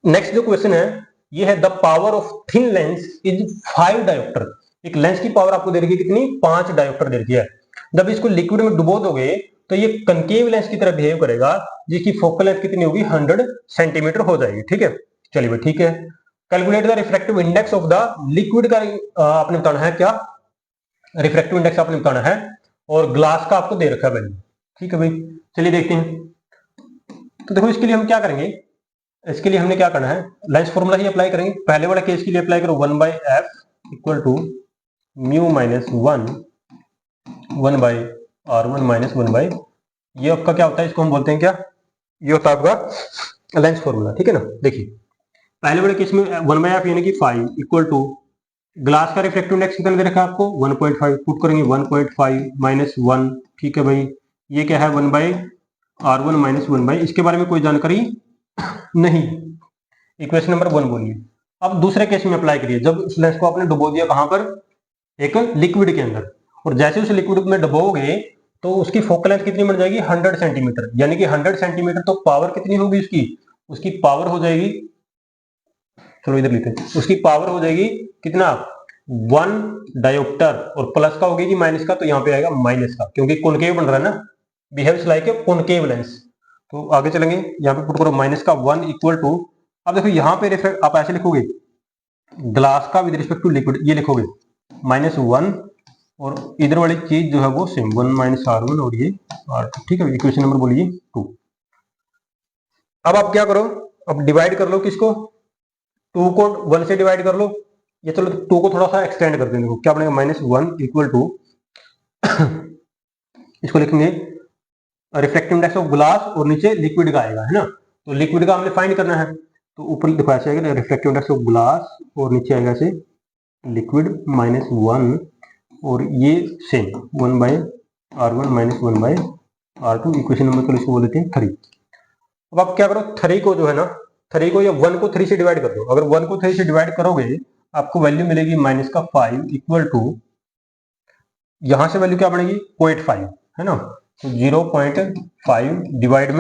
नेक्स्ट जो क्वेश्चन है ये है the power of thin lens is 5 dioptre. एक लेंस की पावर आपको दे रखी है कितनी 5 डायोप्टर दे रखी है, जब इसको लिक्विड में डुबो दोगे तो ये कनकेव लेंस की तरह बिहेव करेगा, जिसकी फोकल लेंथ कितनी होगी 100 सेंटीमीटर हो जाएगी। ठीक है, चलिए भाई ठीक है। Calculate the refractive index of the liquid का आपने बताना है, क्या रिफ्रैक्टिव इंडेक्स आपने बताना है, और ग्लास का आपको दे रखा है वैल्यू। ठीक है भाई, चलिए देखते हैं। तो देखो इसके लिए हम क्या करेंगे, इसके लिए हमने क्या करना है, लेंस फॉर्मूला ही अप्लाई करेंगे। पहले वाले केस के लिए अप्लाई करो 1/f equal to mu minus 1/r1 minus 1 ये आपका क्या होता है, इसको हम बोलते हैं क्या, ये होता है आपका लेंस फॉर्मूला। ठीक है ना, देखिए पहले वाले केस में 1/f यानी कि 5 इक्वल टू ग्लास का रिफ्रैक्टिव इंडेक्स कितना दे रखा है आपको 1.5, पुट करेंगे 1.5 माइनस 1। ठीक है भाई, ये क्या है 1/r1 माइनस 1 इसके बारे में कोई जानकारी नहीं। इक्वेशन नंबर 1 बोलिए। अब दूसरे केस में अप्लाई करिए, जब इस लेंस को आपने डुबो दिया कहां पर, एक लिक्विड के अंदर, और जैसे उस लिक्विड में डुबोगे तो उसकी फोकल लेंथ कितनी बन जाएगी 100 सेंटीमीटर, यानी कि 100 सेंटीमीटर, तो पावर कितनी होगी उसकी, उसकी पावर हो जाएगी, चलो इधर लिखते हैं, उसकी पावर हो जाएगी कितना 1 डायोप्टर, और प्लस का होगी कि माइनस का, तो यहाँ पे आएगा माइनस का, क्योंकि कॉनकेव बन रहा है ना, behaves like a concave lens. तो आगे चलेंगे, यहाँ पे पुट करो माइनस का 1 इक्वल टू, अब देखो यहाँ पे आप ऐसे लिखोगे ग्लास का विद रिस्पेक्ट टू लिक्विड, ये लिखोगे -1, और इधर वाली चीज जो है वो सेम 1 माइनस r1 और ये r2। ठीक है, इक्वेशन नंबर बोलिए 2। अब आप क्या करो, अब डिवाइड कर लो किसको, 2 को 1 से डिवाइड कर लो, ये चलो 2 को थोड़ा सा एक्सटेंड कर देंगे, क्या बनेगा -1 इक्वल टू इसको लिखेंगे रिफ्रैक्टिव इंडेक्स ऑफ ग्लास, और नीचे लिक्विड का आएगा, है ना, तो लिक्विड का हमने फाइंड करना है, तो ऊपर देखो ऐसे आएगा रिफ्रैक्टिव इंडेक्स ऑफ ग्लास, और नीचे आएगा ऐसे लिक्विड -1, और ये same 1/r1 minus 1/r2। Equation number तो इसको बोल देते हैं 3। अब आप क्या करो, 3 को जो है ना, 3 को या 1 को 3 से डिवाइड कर दो। अगर 1 को 3 से डिवाइड करोगे आपको वैल्यू मिलेगी -5 इक्वल टू, यहां से वैल्यू क्या बनेगी 0.5, है ना, तो 0.5 डिवाइड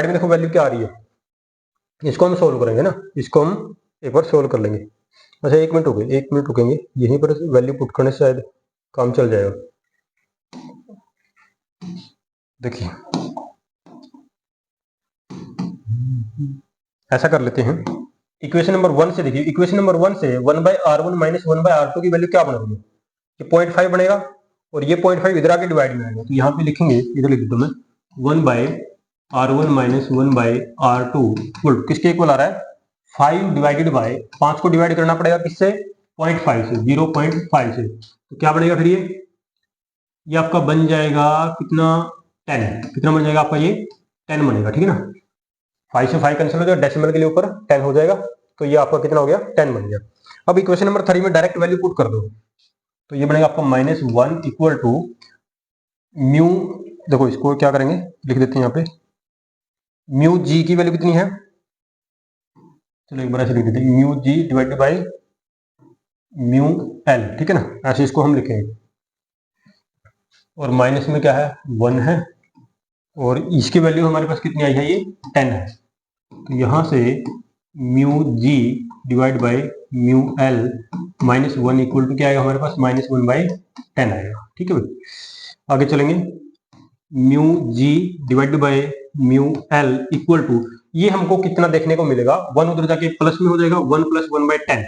में देखो वैल्यू क्या आ रही है, इसको हम सोल्व करेंगे ना, इसको हम एक बार सोल्व कर लेंगे। अच्छा 1 मिनट हो गए, 1 मिनट रुकेंगे, यहीं पर वैल्यू पुट करने से शायद काम चल जाएगा। देखिए ऐसा कर लेते हैं, इक्वेशन नंबर 1 से देखिए, इक्वेशन नंबर 1 से 1/r1 माइनस 1/r2 की वैल्यू क्या बनेगी, ये 0.5 बनेगा, और ये 0.5 इधर आके डिवाइड में आएगा, तो यहाँ पे लिखेंगे, इधर लिख देता हूँ मैं 1/r1 माइनस 1/r2 किसके इक्वल आ रहा है 5 डिवाइडेड बाय 5 को डिवाइड करना पड़ेगा किससे 0.5 से, 0.5 से, तो क्या बनेगा फिर ये आपका बन जाएगा कितना 10, कितना बन जाएगा आपका ये 10 बनेगा। ठीक है ना, 5 से 5 कैंसिल हो जाएगा, डेसिमल के लिए ऊपर 10 हो जाएगा, तो ये आपका कितना हो गया 10 बन गया। अब इक्वेशन नंबर 3 में डायरेक्ट वैल्यू पुट कर दो, तो ये बनेगा आपका -1 इक्वल टू म्यू, देखो इसको क्या करेंगे लिख देते हैं यहाँ पे, म्यू जी की वैल्यू कितनी है, चलो एक बार ऐसे लिख देते हैं mu G divided by mu L. ठीक है ना, ऐसे इसको हम लिखेंगे, और माइनस में क्या है 1 है, और इसकी वैल्यू हमारे पास कितनी आई है ये 10 है, तो यहां से mu G divide by mu L -1 equal to क्या आएगा हमारे पास -1/10 आएगा। ठीक है भाई, आगे चलेंगे, mu G divide by mu L equal to, ये हमको कितना देखने को मिलेगा, 1 उधर जाके प्लस में हो जाएगा, 1 + 1/10,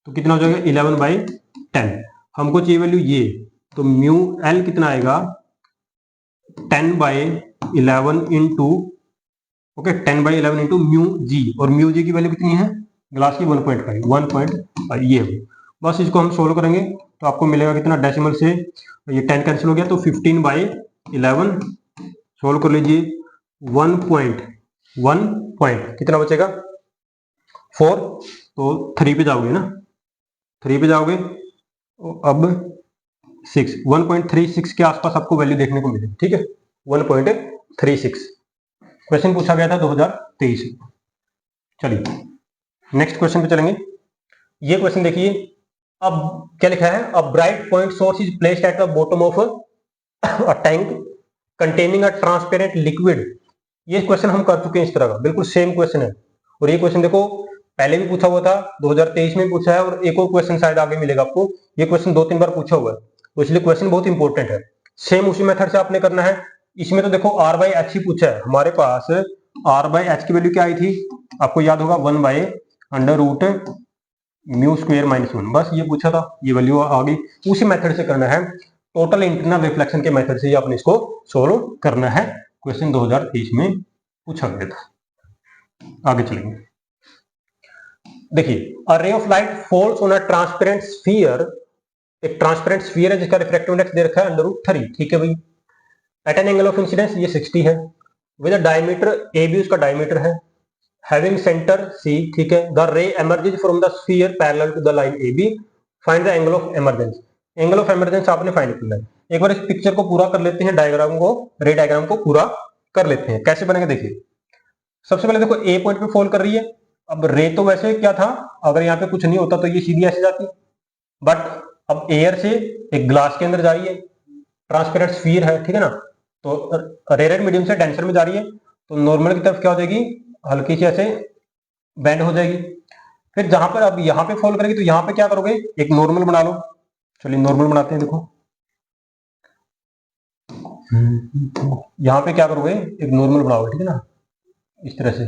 तो कितना हो जाएगा 11/10। हमको चाहिए वैल्यू ये, तो म्यू एल कितना आएगा 10/11 into, okay 10/11 into mu G, और म्यू जी की वैल्यू कितनी है ग्लास की 1.5 ये है। बस इसको हम सोल्व करेंगे तो आपको मिलेगा कितना, डेसिमल से ये 10 कैंसिल हो गया, तो 15/11 सोल्व कर लीजिए, 1 कितना बचेगा 4, तो 3 पे जाओगे ना, 3 पे जाओगे अब 1.36 के आसपास आपको वैल्यू देखने को मिलेगी। ठीक है, 1.36 क्वेश्चन पूछा गया था 2023। चलिए नेक्स्ट क्वेश्चन पे चलेंगे। ये क्वेश्चन देखिए, अब क्या लिखा है, a bright point source is placed at the bottom of a tank containing a transparent liquid. ये क्वेश्चन हम कर चुके हैं इस तरह का, बिल्कुल सेम क्वेश्चन है, और ये क्वेश्चन देखो पहले भी पूछा हुआ था, 2023 में पूछा है, और एक और क्वेश्चन शायद आगे मिलेगा आपको। ये क्वेश्चन 2-3 बार पूछा हुआ है, तो इसलिए क्वेश्चन बहुत इंपॉर्टेंट है। सेम उसी मेथड से आपने करना है। इसमें तो देखो r बाई एच ही पूछा है हमारे पास। r बाई एच की वैल्यू क्या आई थी, आपको याद होगा 1 by under root mu square minus 1, बस ये पूछा था, ये वैल्यू आ गई। उसी मेथड से करना है, टोटल इंटरनल रिफ्लेक्शन के मेथड से ही आपने इसको सोल्व करना है। क्वेश्चन 2023 में पूछा गया था। आगे चलेंगे, देखिए a ray of light falls on a transparent sphere, एक ट्रांसपेरेंट स्फीयर है जिसका रिफ्रैक्टिव इंडेक्स दे रखा है अंडर रूट 3, ठीक है भाई। At an angle of incidence ये 60 है, with a diameter A B उसका डायमीटर है, हैविंग सेंटर सी, ठीक है। The ray emerges from the sphere parallel to the line A B, find the angle of emergence. Angle of emergence आपने find करना है। एक बार इस पिक्चर को पूरा कर लेते हैं, डायग्राम को, रे डायग्राम को पूरा कर लेते हैं। कैसे बनेगा देखिए, सबसे पहले देखो ए पॉइंट पे फॉल कर रही है। अब रे तो वैसे क्या था, अगर यहाँ पे कुछ नहीं होता तो ये सीधी ऐसे जाती, बट अब एयर से एक ग्लास के अंदर जा रही है, ट्रांसपेरेंट स्फीयर है, ठीक है ना। तो रेयर मीडियम से डेंसर में जा रही है, तो नॉर्मल की तरफ क्या हो जाएगी, हल्की सी ऐसे बेंड हो जाएगी। फिर जहां पर अब यहाँ पे फॉल करेगी तो यहाँ पे क्या करोगे, एक नॉर्मल बना लो। चलिए नॉर्मल बनाते हैं, देखो यहाँ पे क्या करोगे, एक नॉर्मल बनाओगे, ठीक है ना, इस तरह से।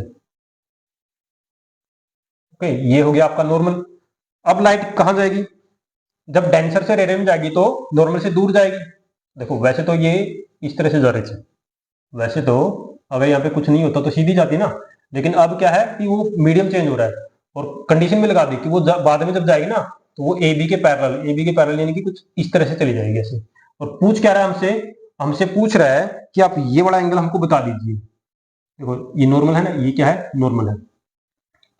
ओके, ये हो गया आपका नॉर्मल। अब लाइट कहां जाएगी, जब डेंसर से रेयर में जाएगी तो नॉर्मल से दूर जाएगी। देखो वैसे तो ये इस तरह से जा रही थी, वैसे तो अगर यहाँ पे कुछ नहीं होता तो सीधी जाती ना, लेकिन अब क्या है कि वो मीडियम चेंज हो रहा है और कंडीशन में लगा दी कि वो बाद में जब जाएगी ना तो वो ए बी के पैरेलल यानी कि कुछ इस तरह से चली जाएगी ऐसे। और पूछ क्या रहा है हमसे, हमसे पूछ रहा है कि आप ये वाला एंगल हमको बता दीजिए। देखो ये नॉर्मल है ना, ये क्या है, नॉर्मल है,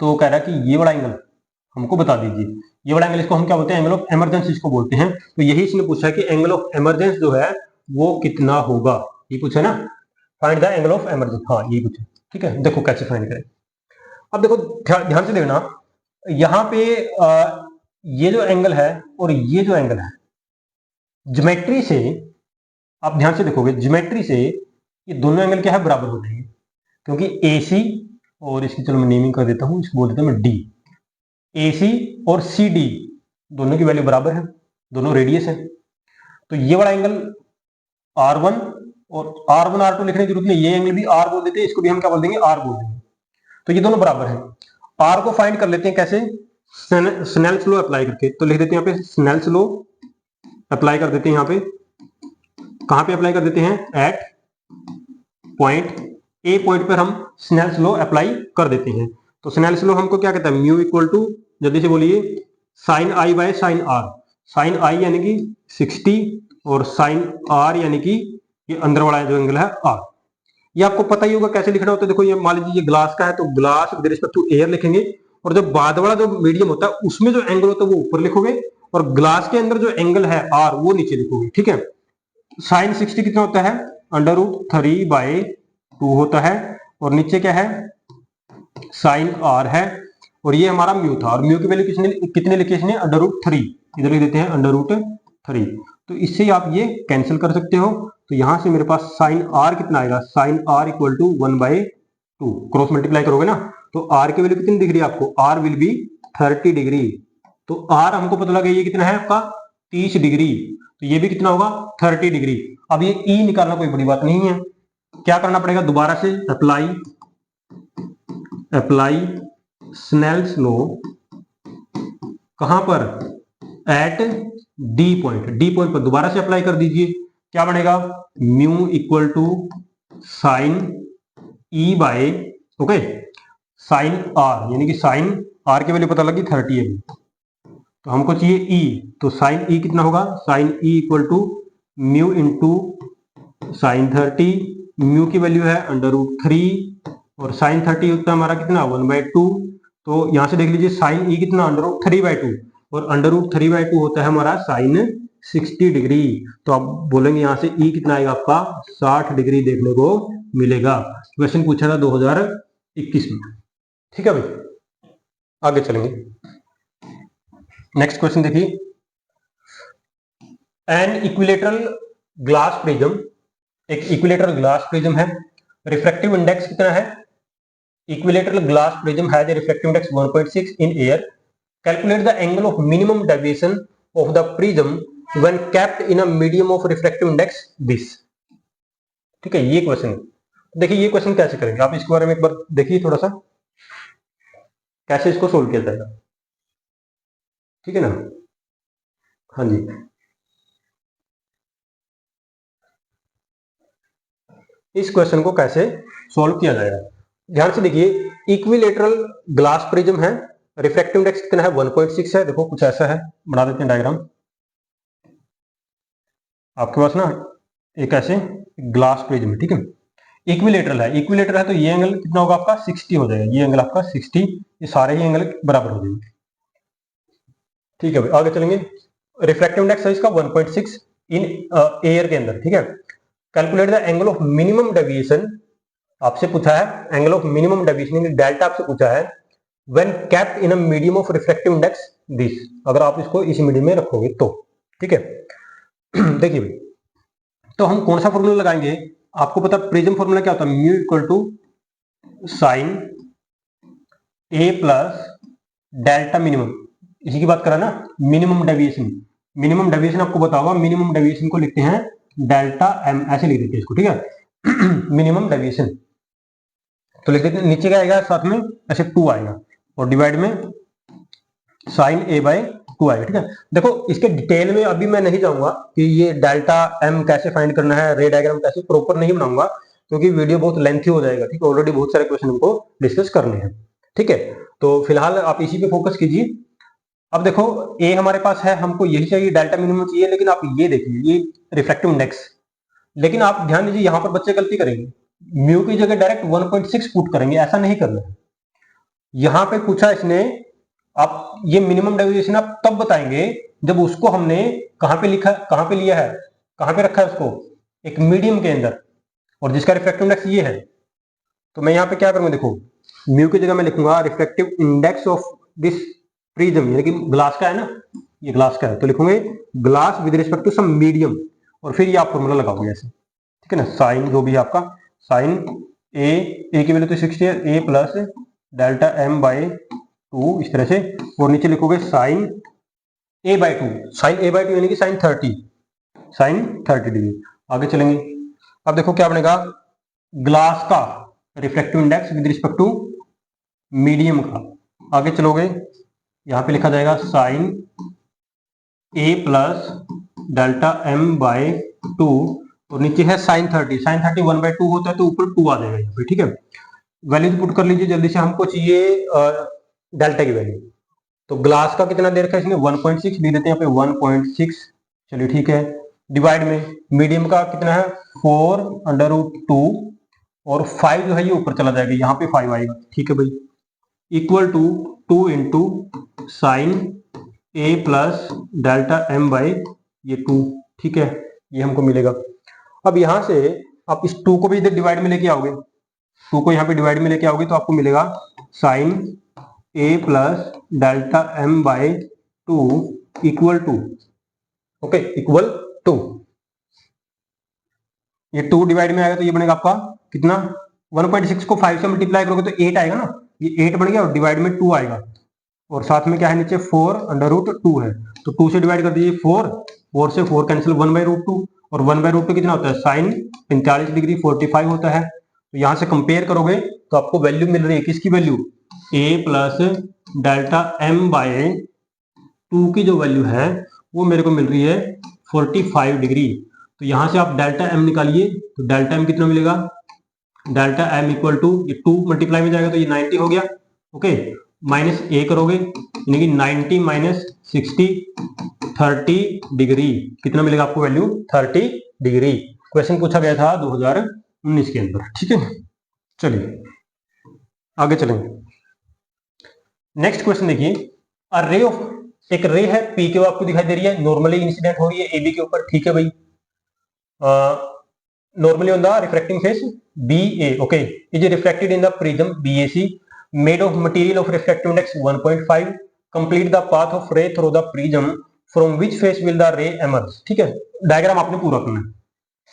तो कह रहा है कि ये वाला एंगल हमको बता दीजिए। ये वाला एंगल, इसको हम क्या बोलते हैं, एंगल ऑफ इमरजेंस इसको बोलते हैं। तो यही इसने पूछा है कि एंगल ऑफ इमरजेंस जो है वो कितना होगा, ये पूछा ना, find the angle of emergence, हाँ ये पूछा, ठीक है। देखो कैसे फाइंड करें। अब देखो ध्यान से देखना, यहाँ पे ये जो एंगल है और ये जो एंगल है, ज्योमेट्री से आप ध्यान से देखोगे, ज्योमेट्री से ये दोनों एंगल क्या है, बराबर हो जाएंगे, क्योंकि AC और इसकी, चलो मैं नेमिंग कर देता हूँ, इसको बोल देता हूँ मैं D, AC और CD दोनों की वैल्यू बराबर है, दोनों रेडियस है। तो ये वाला एंगल R1 और R1 R2 लिखने की जरूरत नहीं, ये एंगल भी R बोल देते हैं, इसको भी हम क्या बोल देंगे, R बोल देंगे। तो ये दोनों बराबर हैं। R को फाइंड कर लेते हैं कैसे, स्नेल्स लॉ अप्लाई करके। तो लिख देते हैं यहाँ पे स्नेल्स लॉ अप्लाई कर देते हैं। यहाँ पे कहां पे अप्लाई कर देते हैं, एट पॉइंट ए पॉइंट पर हम स्नेल्स लॉ अप्लाई कर देते हैं। तो स्नेल्स लॉ हमको क्या कहता है, म्यू इक्वल टू, जल्दी से बोलिए, sine I by sine R. Sine I यानी कि 60 और साइन आर यानी कि ये अंदर वाला जो एंगल है आर। ये आपको पता ही होगा कैसे लिखना होता है। देखो ये मान लीजिए ये ग्लास का है तो glass with respect to air लिखेंगे, और जब बाद वाला जो मीडियम होता है उसमें जो एंगल होता है वो ऊपर लिखोगे, और ग्लास के अंदर जो एंगल है आर वो नीचे लिखोगे, ठीक है। साइन 60 कितना होता है, अंडर रूट 3/2 होता है, और नीचे क्या है, साइन आर है, और ये हमारा म्यू था, और म्यू की वैल्यू कितने लिखी इसने, अंडर रूट 3, इधर लिख देते हैं अंडर रूट 3। तो इससे आप ये कैंसिल कर सकते हो। तो यहां से मेरे पास साइन आर कितना आएगा, sine R equal to 1/2, cross multiply करोगे ना तो आर की वैल्यू कितनी दिख रही है आपको, आर विल बी 30 डिग्री। तो आर हमको पता लगा ये कितना है आपका, 30 डिग्री, तो ये भी कितना होगा, 30 डिग्री। अब ये ई निकालना कोई बड़ी बात नहीं है, क्या करना पड़ेगा, दोबारा से अप्लाई स्नेल्स लॉ, कहां पर, एट डी पॉइंट पर दोबारा से अप्लाई कर दीजिए। क्या बनेगा, mu equal to sine E by, okay, sine R, यानी कि साइन आर की वैल्यू पता लगी 30 है, तो हमको चाहिए ई, तो साइन ई कितना होगा, sine E equal to mu into sine 30, mu की वैल्यू है अंडर रूट 3, और साइन 30 होता है हमारा कितना, 1/2। तो यहां से देख लीजिए साइन ई कितना, अंडर रूट 3/2, और अंडर रूट 3/2 होता है हमारा साइन 60 डिग्री। तो आप बोलेंगे यहां से ई कितना आएगा आपका, 60 डिग्री देखने को मिलेगा। क्वेश्चन पूछा था 2021 में, ठीक है भाई। आगे चलेंगे, नेक्स्ट क्वेश्चन देखिए, एन इक्विलेटरल ग्लास प्रिज्म, एक इक्विलेटरल ग्लास प्रिज्म है, रिफ्रैक्टिव इंडेक्स कितना है, equilateral glass prism has a refractive index 1.6 in air, calculate the angle of minimum deviation of the prism when kept in a medium of refractive index this. ठीक है, ये question. देखिए ये question कैसे करेंगे आप इसके बारे में एक बार देखिए थोड़ा सा, कैसे इसको सोल्व किया जाएगा। ठीक है ना, हाँ जी। इस क्वेश्चन को कैसे सोल्व किया जाएगा, ध्यान से देखिए। इक्विलेटरल ग्लास प्रिज्म है, रिफ्रैक्टिव इंडेक्स कितना है 1.6 है। देखो कुछ ऐसा है, बना देते हैं डायग्राम आपके पास ना, एक ऐसे ग्लास प्रिज्म। ठीक है, इक्विलेटरल है, इक्विलेटर है तो ये एंगल कितना होगा आपका 60 हो जाएगा, ये एंगल आपका 60, ये सारे ही एंगल बराबर हो जाएंगे। ठीक है भाई, आगे चलेंगे। रिफ्रैक्टिव इंडेक्स है इसका 1.6 इन एयर के अंदर। ठीक है, calculate the angle of minimum deviation, आपसे पूछा है angle of minimum deviation, delta आपसे पूछा है, when kept in a medium of refractive index this, अगर आप इसको इस मीडियम में रखोगे तो। ठीक है, देखिए भाई, तो हम कौन सा फॉर्मूला लगाएंगे, आपको पता प्रिज्म फॉर्मूला क्या होता है, mu equal to sine A plus delta minimum, इसी की बात करा ना, मिनिमम डेविएशन। मिनिमम डेविएशन आपको बता होगा, मिनिमम डेविएशन को लिखते हैं डेल्टा एम, ऐसे लिख देते हैं इसको। ठीक है, मिनिमम डेविएशन तो लिख देते हैं, नीचे क्या आएगा साथ में ऐसे 2 आएगा, और डिवाइड में साइन ए बाय 2 आएगा। ठीक है, देखो इसके डिटेल में अभी मैं नहीं जाऊंगा कि ये डेल्टा एम कैसे फाइंड करना है, रे डायग्राम कैसे, प्रॉपर नहीं बनाऊंगा क्योंकि वीडियो बहुत लेंथी हो जाएगा। ठीक है, ऑलरेडी बहुत सारे क्वेश्चन हमको डिस्कस करने हैं। ठीक है, तो फिलहाल आप इसी पे फोकस कीजिए। अब देखो ए हमारे पास है, हमको यही चाहिए, डेल्टा मिनिमम चाहिए, लेकिन आप ये देखिए ये रिफ्रैक्टिव इंडेक्स, लेकिन आप ध्यान दीजिए यहाँ पर बच्चे गलती करेंगे, म्यू की जगह डायरेक्ट 1.6 पुट करेंगे, ऐसा नहीं करना है। यहां पे पूछा इसने, आप ये मिनिमम डेविएशन आप तब बताएंगे जब उसको हमने कहां पे लिखा, कहां पे लिया है, कहां पे रखा है उसको, एक मीडियम के अंदर, और जिसका रिफ्रैक्टिव इंडेक्स ये है। तो मैं यहाँ पे क्या करूंगा, देखो म्यू की जगह मैं लिखूंगा refractive index of this prism, यानी कि ग्लास का है ना, ये ग्लास का है, तो लिखूंगे glass with respect to some medium, और फिर ये आप फॉर्मूला लगाओगे ऐसे। ठीक है ना, साइन जो भी है आपका, साइन ए की वैल्यू तो 60 है, ए प्लस डेल्टा एम बाय 2, इस तरह से, और नीचे लिखोगे sign A bye 2, sign A bye 2 यानी कि साइन 30, साइन 30 डिग्री। आगे चलेंगे, अब देखो क्या बनेगा, ग्लास का reflective index with respect to medium का। आगे चलोगे, यहां पे लिखा जाएगा sine A plus delta M by 2, और नीचे है साइन 30, साइन 30 1/2 होता है तो ऊपर 2 आ जाएगा यहाँ पे। ठीक है, वैल्यू पुट कर लीजिए जल्दी से, हमको चाहिए डेल्टा की वैल्यू। तो ग्लास का कितना दे रखा है इसने 1.6, लिख देते हैं यहाँ पे 1.6, चलिए ठीक है, डिवाइड में मीडियम का कितना है 4/2, और 5 जो है ये ऊपर चला जाएगा, यहाँ पे 5 आएगा। ठीक है भाई, equal to 2 into sine A plus delta M by ये 2। ठीक है, ये हमको मिलेगा। अब यहां से आप इस 2 को भी इधर डिवाइड में लेके आओगे, 2 को यहाँ पे डिवाइड में लेके आओगे तो आपको मिलेगा sine A plus delta M by 2 equal to, okay, equal to, ये 2 डिवाइड में आएगा तो ये बनेगा आपका कितना, 1.6 को 5 से मल्टीप्लाई करोगे तो 8 आएगा ना, ये 8 बन गया, और डिवाइड में 2 आएगा, और साथ में क्या है नीचे 4/√2 है, तो 2 से डिवाइड कर दीजिए 4 से 4 कैंसिल, 1/√2, और 1/√2 कितना होता है साइन 45 डिग्री 45 होता है। तो यहां से कंपेयर करोगे तो आपको वैल्यू मिल रही है, किसकी value, a plus delta M by 2 की जो वैल्यू है वो मेरे को मिल रही है 45 डिग्री। तो यहां से आप डेल्टा एम निकालिए, तो डेल्टा एम कितना मिलेगा, डेल्टा एम इक्वल टू, ये 2 मल्टीप्लाई में जाएगा तो ये 90 हो गया, ओके, माइनस ए करोगे यानी कि 90 माइनस 60 30 डिग्री, कितना मिलेगा आपको वैल्यू 30 डिग्री। क्वेश्चन पूछा गया था 2019 के अंदर। ठीक है, चलिए आगे चलेंगे। नेक्स्ट क्वेश्चन देखिए, अ रे ऑफ, एक रे है पी के आपको दिखाई दे रही है, नॉर्मली इंसिडेंट हो रही है एबी के ऊपर। ठीक है भाई, normally on the refracting face B A, okay, is reflected in the prism BAC made of material of refractive index 1.5, complete the path of ray through the prism, from which face will the ray emerge। ठीक है, diagram आपने पूरा करना है।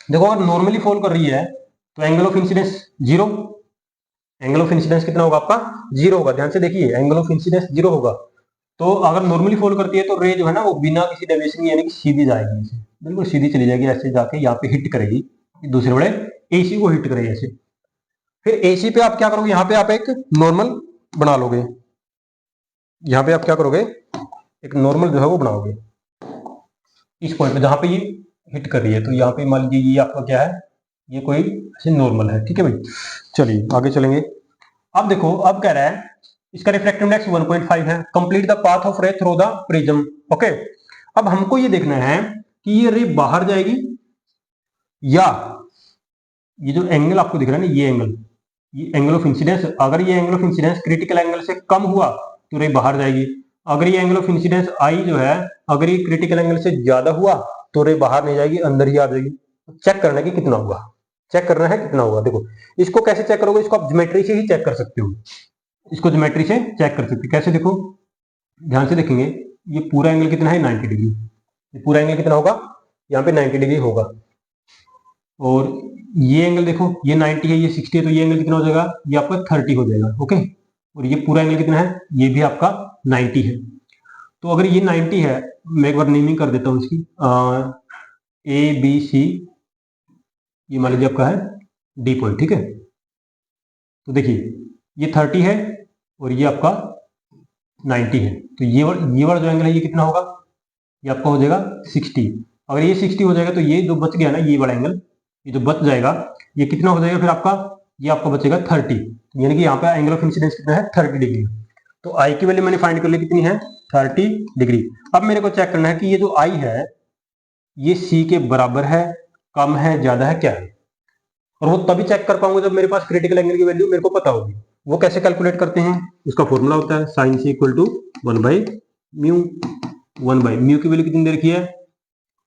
देखो अगर normally fall कर रही है तो angle of incidence 0, angle of incidence कितना होगा आपका 0 होगा, ध्यान से देखिए एंगल ऑफ इंसिडेंस 0 होगा। तो अगर नॉर्मली फॉल करती है तो रे जो है ना वो बिना किसी डेविएशन यानी कि सीधी जाएगी, इसे बिल्कुल सीधी चली जाएगी, ऐसे जाके यहाँ पे हिट करेगी, दूसरे बड़े एसी को हिट करेगी ऐसे। फिर एसी पे आप क्या करोगे, यहाँ पे आप एक नॉर्मल बना लोगे, यहाँ पे आप क्या करोगे, एक नॉर्मल जो है वो बनाओगे इस पॉइंट पे जहां पे ये हिट कर रही है। तो यहाँ पे मान लीजिए ये आपका क्या है, ये कोई ऐसे नॉर्मल है, ठीक है भाई। चलिए आगे चलेंगे। अब देखो, अब कह रहा है इसका रिफ्रैक्टिव इंडेक्स 1.5 है, कंप्लीट द पाथ ऑफ रे थ्रू द प्रिज्म। ओके, अब हमको ये देखना है कि ये रे बाहर जाएगी या ये जो एंगल आपको दिख रहा है ना, ये एंगल ऑफ इंसिडेंस, अगर ये angle of incidence critical angle से कम हुआ तो रे बाहर जाएगी। अगर ये एंगल ऑफ इंसिडेंस आई जो है, अगर ये क्रिटिकल एंगल से ज्यादा हुआ तो रे बाहर नहीं जाएगी, अंदर ही आ जाएगी। चेक करना है कि कितना हुआ, चेक करना है कितना हुआ। देखो इसको कैसे चेक करोगे, इसको आप ज्योमेट्री से ही चेक कर सकते हो, इसको ज्योमेट्री से चेक कर सकते हो। कैसे, देखो ध्यान से देखेंगे, ये पूरा एंगल कितना है 90 डिग्री, ये पूरा एंगल कितना होगा, यहाँ पे 90 डिग्री होगा। और ये एंगल देखो, ये 90 है, ये 60 है, तो ये एंगल कितना हो जाएगा, ये आपका 30 हो जाएगा। ओके, और ये पूरा एंगल कितना है, ये भी आपका 90 है। तो अगर ये 90 है, मैं एक बार नेमिंग कर देता हूँ इसकी, ए बी सी, ये मान लीजिए आपका है डी पॉइंट, ठीक है। तो देखिए ये 30 है और ये आपका 90 है, तो ये वाला जो एंगल है ये कितना होगा, ये आपका हो जाएगा 60। अगर ये 60 हो जाएगा तो ये जो बच गया ना, ये वाला एंगल, ये जो बच जाएगा ये कितना हो जाएगा फिर आपका, ये आपका बचेगा 30, यानी कि यहाँ पे एंगल ऑफ इंसिडेंस कितना है 30 डिग्री। तो आई की वैल्यू मैंने फाइंड कर ली, कितनी है 30 डिग्री। अब मेरे को चेक करना है कि ये जो आई है ये सी के बराबर है, कम है, ज्यादा है, क्या है। और वो तभी चेक कर पाऊंगा जब मेरे पास क्रिटिकल एंगल की वैल्यू मेरे को पता होगी। वो कैसे कैलकुलेट करते हैं, उसका फॉर्मूला होता है साइन सी इक्वल टू 1/म्यू। 1/म्यू की वैल्यू कितनी दे रखी है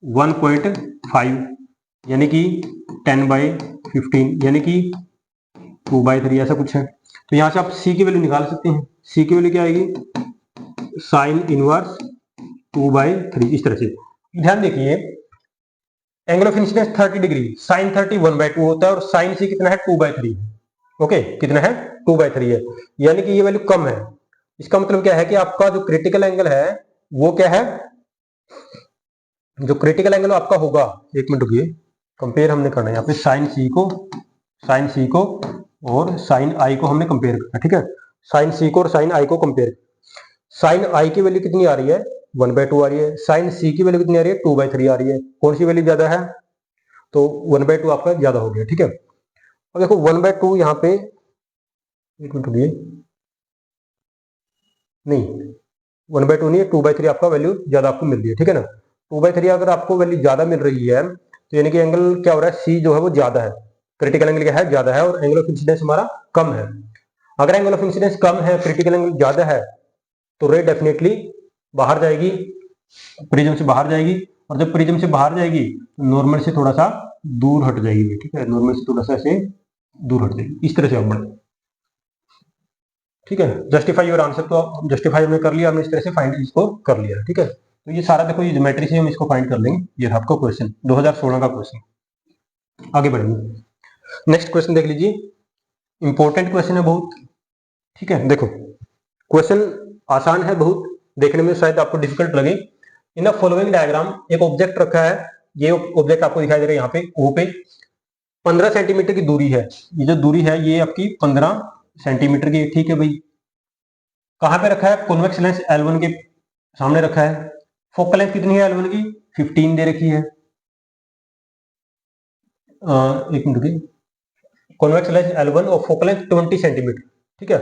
1.5, यानी कि 10/15, यानी कि 2/3 ऐसा कुछ है। तो यहां से आप सी की वैल्यू निकाल सकते हैं। सी की वैल्यू क्या आएगी, साइन इनवर्स 2/3, इस तरह से। ध्यान देखिए, angle of incidence 30 degree, sine 30 1/2 होता है और साइन सी कितना है 2/3। ओके, कितना है 2/3 है, यानी कि ये वैल्यू कम है। इसका मतलब क्या है कि आपका जो क्रिटिकल एंगल है वो क्या है, जो क्रिटिकल एंगल आपका होगा, एक मिनट रुकिए, कंपेयर हमने करना है यहाँ पे साइन सी को और साइन आई को हमने कंपेयर करना, ठीक है। साइन सी को और साइन आई को कंपेयर, साइन आई की वैल्यू कितनी आ रही है 1/2 आ रही है, साइन सी की वैल्यू कितनी आ रही है 2/3 आ रही है। कौन सी वैल्यू ज्यादा है, तो 1/2 आपका ज्यादा हो गया, ठीक है। अब देखो 1/2 यहाँ पे, एक मिनट रुकिए, नहीं 1/2 नहीं है, 2/3 आपका वैल्यू ज्यादा आपको मिल रही है, ठीक है ना। 2/3 अगर आपको वैल्यू ज्यादा मिल रही है तो यानी कि एंगल क्या हो रहा है, सी जो है वो ज्यादा है, क्रिटिकल एंगल क्या है ज्यादा है, और एंगल ऑफ इंसिडेंस हमारा कम है। अगर एंगल ऑफ इंसिडेंस कम है, क्रिटिकल एंगल ज्यादा है, तो रे डेफिनेटली बाहर जाएगी, प्रिज्म से बाहर जाएगी। और जब प्रिज्म से बाहर जाएगी तो नॉर्मल से थोड़ा सा दूर हट जाएगी, ठीक है, नॉर्मल से थोड़ा सा ऐसे दूर हट जाएगी, इस तरह से आप बढ़े, ठीक है। जस्टिफाई योर आंसर, तो जस्टिफाई हमने कर लिया, हमने इस तरह से फाइंड इसको कर लिया, ठीक है। तो ये सारा देखो, ये ज्योमेट्री से हम इसको फाइंड कर लेंगे। ये आपका क्वेश्चन 2016 का क्वेश्चन। आगे बढ़ेंगे, नेक्स्ट क्वेश्चन देख लीजिए, इंपॉर्टेंट क्वेश्चन है बहुत, ठीक है। देखो क्वेश्चन आसान है बहुत, देखने में शायद आपको डिफिकल्ट लगे। इन द फॉलोइंग डायग्राम एक ऑब्जेक्ट रखा है, ये ऑब्जेक्ट आपको दिखाई दे रहा है यहाँ पे ओ पे, 15 सेंटीमीटर की दूरी है, ये जो दूरी है ये आपकी 15 सेंटीमीटर की, ठीक है भाई। कहां पे रखा है, कॉन्वेक्स लेंस L1 के सामने रखा है। फोकल लेंथ कितनी है L1 की 15 दे रखी है, एक मिनट की, कॉन्वेक्स लेंस L1 और फोकल लेंथ 20 सेंटीमीटर, ठीक है।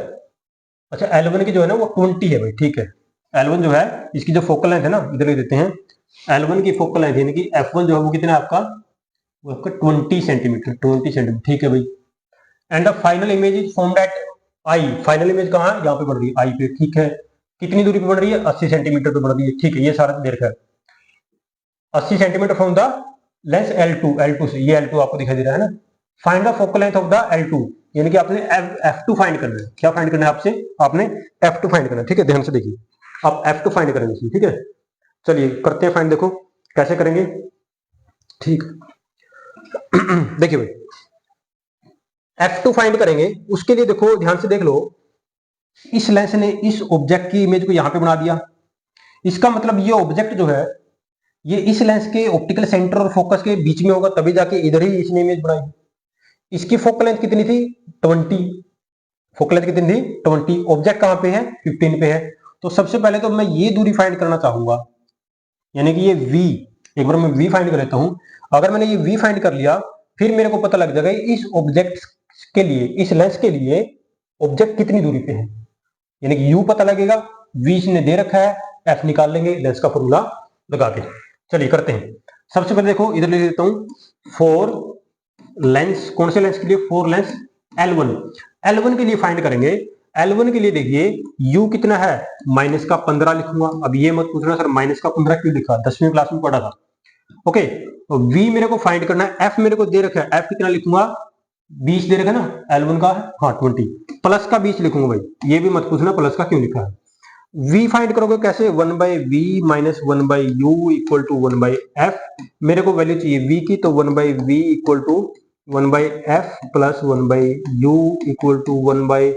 अच्छा L1 की जो है ना वो 20 है भाई, ठीक है। L1 जो है इसकी जो फोकल लेंथ है ना, इधर लिख देते हैं, L1 की फोकल लेंथ यानी कि F1 जो है वो कितना है आपका, वो आपका 20 सेंटीमीटर, 20 सेंटीमीटर, ठीक है भाई। And the final image is formed eight I, final image कहाँ है, यहाँ पे बढ़ रही है आई पे, ठीक है। कितनी दूरी पे बढ़ रही है 80 सेंटीमीटर पे बढ़ रही है, ठीक है। ये सारा दे रखा है 80 centimetre from the lens L2 से, ये L2 आपको दिखाई दे रहा है ना। Find the focal length of the L2, यानी कि आपने F2 फाइंड करना है। क्या फाइंड करना है आपसे, आपने F2 फाइंड करना है, ठीक है। ध्यान से देखिए, आप F2 फाइंड करेंगे, ठीक है। चलिए करते हैं फाइंड, देखो कैसे करेंगे, ठीक। देखिए भाई F2 फाइंड करेंगे, उसके लिए देखो ध्यान से देख लो, इस लेंस ने इस ऑब्जेक्ट की इमेज को यहां पे बना दिया, इसका मतलब ये ऑब्जेक्ट जो है ये इस लेंस के ऑप्टिकल सेंटर और फोकस के बीच में होगा, तभी जाके इधर ही इसने इमेज बनाई। इसकी फोकल लेंथ कितनी थी 20, फोकल लेंथ कितनी थी 20, ऑब्जेक्ट कहां पे है 15 पे है। तो सबसे पहले तो मैं ये दूरी फाइंड करना चाहूंगा, यानी कि ये v, एक बार मैं v फाइंड कर लेता हूं। अगर मैंने ये v फाइंड कर लिया फिर मेरे को पता लग जाएगा इस ऑब्जेक्ट के लिए, इस लेंस के लिए ऑब्जेक्ट कितनी दूरी पे है, यानी कि u पता लगेगा, v इसने दे रखा है, f निकाल लेंगे लेंस का फॉर्मूला लगा के। चलिए करते हैं। सबसे पहले देखो इधर लिख देता हूं फॉर लेंस, कौन से लेंस के लिए, फॉर लेंस L1, L1 के लिए फाइंड करेंगे। L1 के लिए देखिए u कितना है माइनस का 15 लिखूंगा। अब ये मत पूछना सर माइनस का 15 क्यों लिखा, 10वीं क्लास में पढ़ा था। ओके, तो v मेरे को फाइंड करना है, f मेरे को दे रखा है, f कितना लिखूंगा 20 दे रखा है ना, L1 का हाँ 20, प्लस का 20 लिखूंगा भाई, ये भी मत पूछना प्लस का क्यों लिखा है। v फाइंड करोगे कैसे, 1 by V minus 1 by U equal to 1 by F. मेरे को वैल्यू चाहिए v की, तो 1 by V equal to 1 by F plus 1 by U equal to 1 by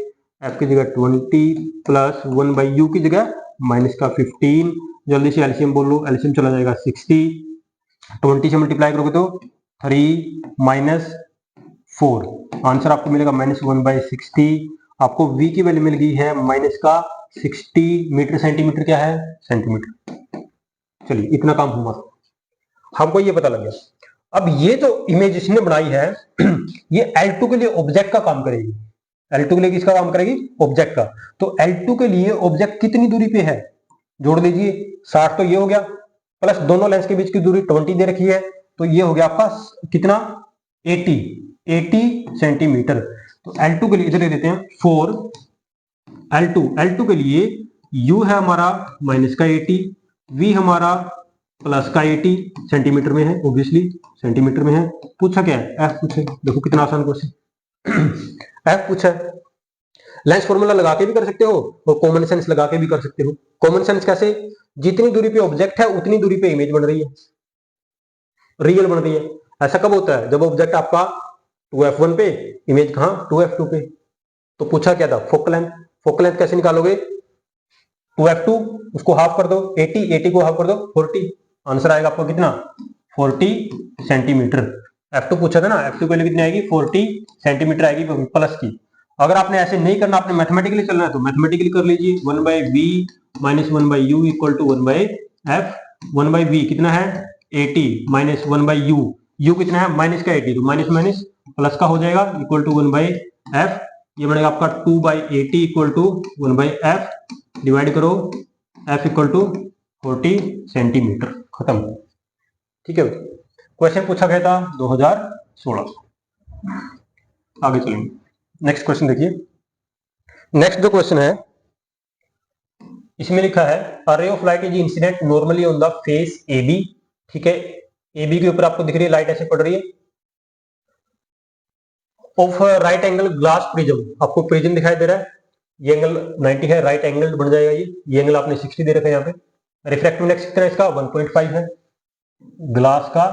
F की जगह 20 प्लस 1 बाई यू की जगह माइनस का 15। जल्दी से एलसीएम बोल लो, एलसीएम चला जाएगा 60, 20 से मल्टीप्लाई करोगे तो 3 माइनस 4, आंसर आपको मिलेगा माइनस 1 बाई 60। आपको v की वैल्यू मिल गई है माइनस का 60 मीटर, सेंटीमीटर क्या है सेंटीमीटर। चलिए इतना काम हुआ, हमको ये पता लग गया। अब ये जो इमेज इसने बनाई है ये L2 के लिए ऑब्जेक्ट का काम करेगी। L2 के लिए किसका काम करेगी, ऑब्जेक्ट का। तो L2 के लिए ऑब्जेक्ट कितनी दूरी पे है, जोड़ दीजिए 60 तो ये हो गया, प्लस दोनों लेंस के बीच की दूरी 20 दे रखी है, तो ये हो गया आपका कितना 80 सेंटीमीटर। तो L2 के लिए इधर देते हैं फॉर L2 के लिए U है हमारा माइनस का 80, V हमारा प्लस का 80, सेंटीमीटर में है ऑब्वियसली, सेंटीमीटर में है। पूछा क्या है, F पूछे, देखो कितना आसान क्वेश्चन F पूछा है। लेंस फॉर्मूला लगा के भी कर सकते हो और कॉमन सेंस लगा के भी कर सकते हो। कॉमन सेंस कैसे, जितनी दूरी पे ऑब्जेक्ट है उतनी दूरी पे इमेज बन रही है, रियल बन रही है। ऐसा कब होता है, जब ऑब्जेक्ट आपका 2f1 पे, इमेज कहां 2f2 पे। तो पूछा क्या था, फोकल लेंथ। फोकल लेंथ कैसे निकालोगे, 2f2 उसको हाफ कर दो, 80 को हाफ कर दो 40, आंसर आएगा आपको कितना 40 सेंटीमीटर। f2 पूछा था ना, f2 के लिए कितनी आएगी 40 सेंटीमीटर आएगी प्लस की। अगर आपने ऐसे नहीं करना, आपने मैथमेटिकली चलना है तो मैथमेटिकली कर लीजिए, 1 by V minus 1 by U equal to 1 by F. 1 by V कितना है 80 माइनस 1 बाई यू कितना है माइनस का 80, तो माइनस माइनस प्लस का हो जाएगा इक्वल टू 1 बाई एफ। ये बनेगा आपका 2 by 80 equal to 1 by F, divide करो एफ इक्वल टू 40 सेंटीमीटर, खत्म। ठीक है, क्वेश्चन पूछा गया था 2016। आगे चलेंगे, नेक्स्ट क्वेश्चन देखिए। नेक्स्ट जो क्वेश्चन है इसमें लिखा है a ray of light is incident normally on the face A B. ठीक है, ए बी के ऊपर आपको दिख रही है लाइट ऐसे पड़ रही है, of right angle glass prism, आपको प्रिज्म दिखाई दे रहा है, ये एंगल 90 है, राइट एंगल बन जाएगा ये एंगल आपने 60 दे रखा है यहाँ पे। रिफ्रैक्टिव इंडेक्स कितना है इसका 1.5 है, ग्लास का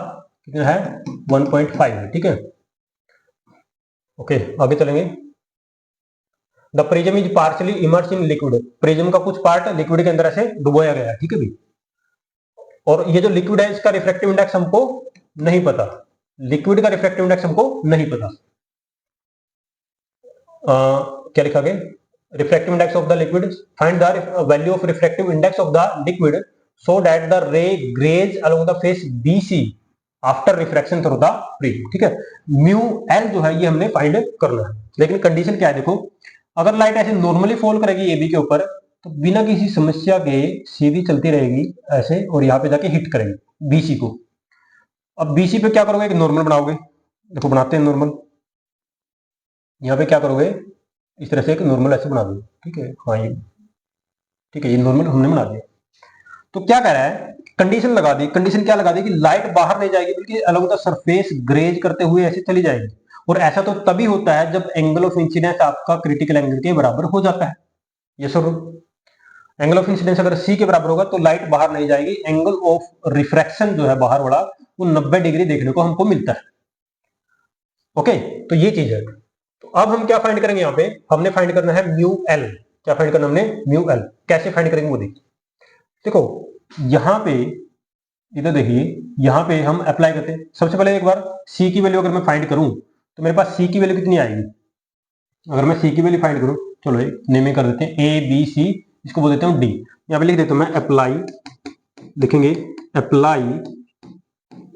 कितना है 1.5 है। ठीक है, ओके आगे चलेंगे। The prism is partially immerse in liquid, prism का कुछ पार्ट लिक्विड के अंदर ऐसे डुबोया गया है। ठीक है भाई, और ये जो लिक्विड है इसका रिफ्रैक्टिव इंडेक्स हमको नहीं पता, लिक्विड का रिफ्रैक्टिव इंडेक्स हमको नहीं पता। क्या लिखा गया, refractive index of the liquid, find the value of refractive index of the liquid so that the ray grazes along the face BC after refraction through the prism. ठीक है, mu L जो है ये हमने फाइंड करना है, लेकिन condition क्या है देखो, अगर लाइट ऐसे नॉर्मली फॉल करेगी AB के ऊपर तो बिना किसी समस्या के सीधी चलती रहेगी ऐसे और यहाँ पे जाके हिट करेगी BC को। अब BC पे क्या करोगे, एक नॉर्मल बनाओगे, देखो बनाते हैं नॉर्मल, यहाँ पे क्या करोगे इस तरह से एक नॉर्मल ऐसे बना दो। ठीक है, हाँ ये ठीक है, ये नॉर्मल हमने बना दिया। तो क्या कह रहा है, कंडीशन लगा दी, कंडीशन क्या लगा दी कि लाइट बाहर नहीं जाएगी बल्कि अलोंग द सरफेस ग्रेज करते हुए ऐसे चली जाएगी, और ऐसा तो तभी होता है जब एंगल ऑफ इंसिडेंस आपका क्रिटिकल एंगल के बराबर हो जाता है। ये सर एंगल ऑफ इंसिडेंस अगर C के बराबर होगा तो लाइट बाहर नहीं जाएगी, एंगल ऑफ रिफ्रैक्शन जो है बाहर वाला वो 90 डिग्री देखने को हमको मिलता है। ओके, तो ये चीज है। तो अब हम क्या फाइंड करेंगे, यहाँ पे हमने फाइंड करना है म्यू एल। क्या फाइंड करना हमने, म्यू एल। कैसे फाइंड करेंगे वो देखिए। देखो यहाँ पे इधर देखिए, यहाँ पे हम अप्लाई करते हैं। सबसे पहले एक बार सी की वैल्यू अगर मैं फाइंड करूं तो मेरे पास सी की वैल्यू कितनी आएगी? अगर मैं सी की वैल्यू फाइंड करूं, चलो नेमिंग कर देते हैं ए बी सी, इसको बोल देता हूं डी। यहाँ पे लिख देता हूं मैं अप्लाई, लिखेंगे apply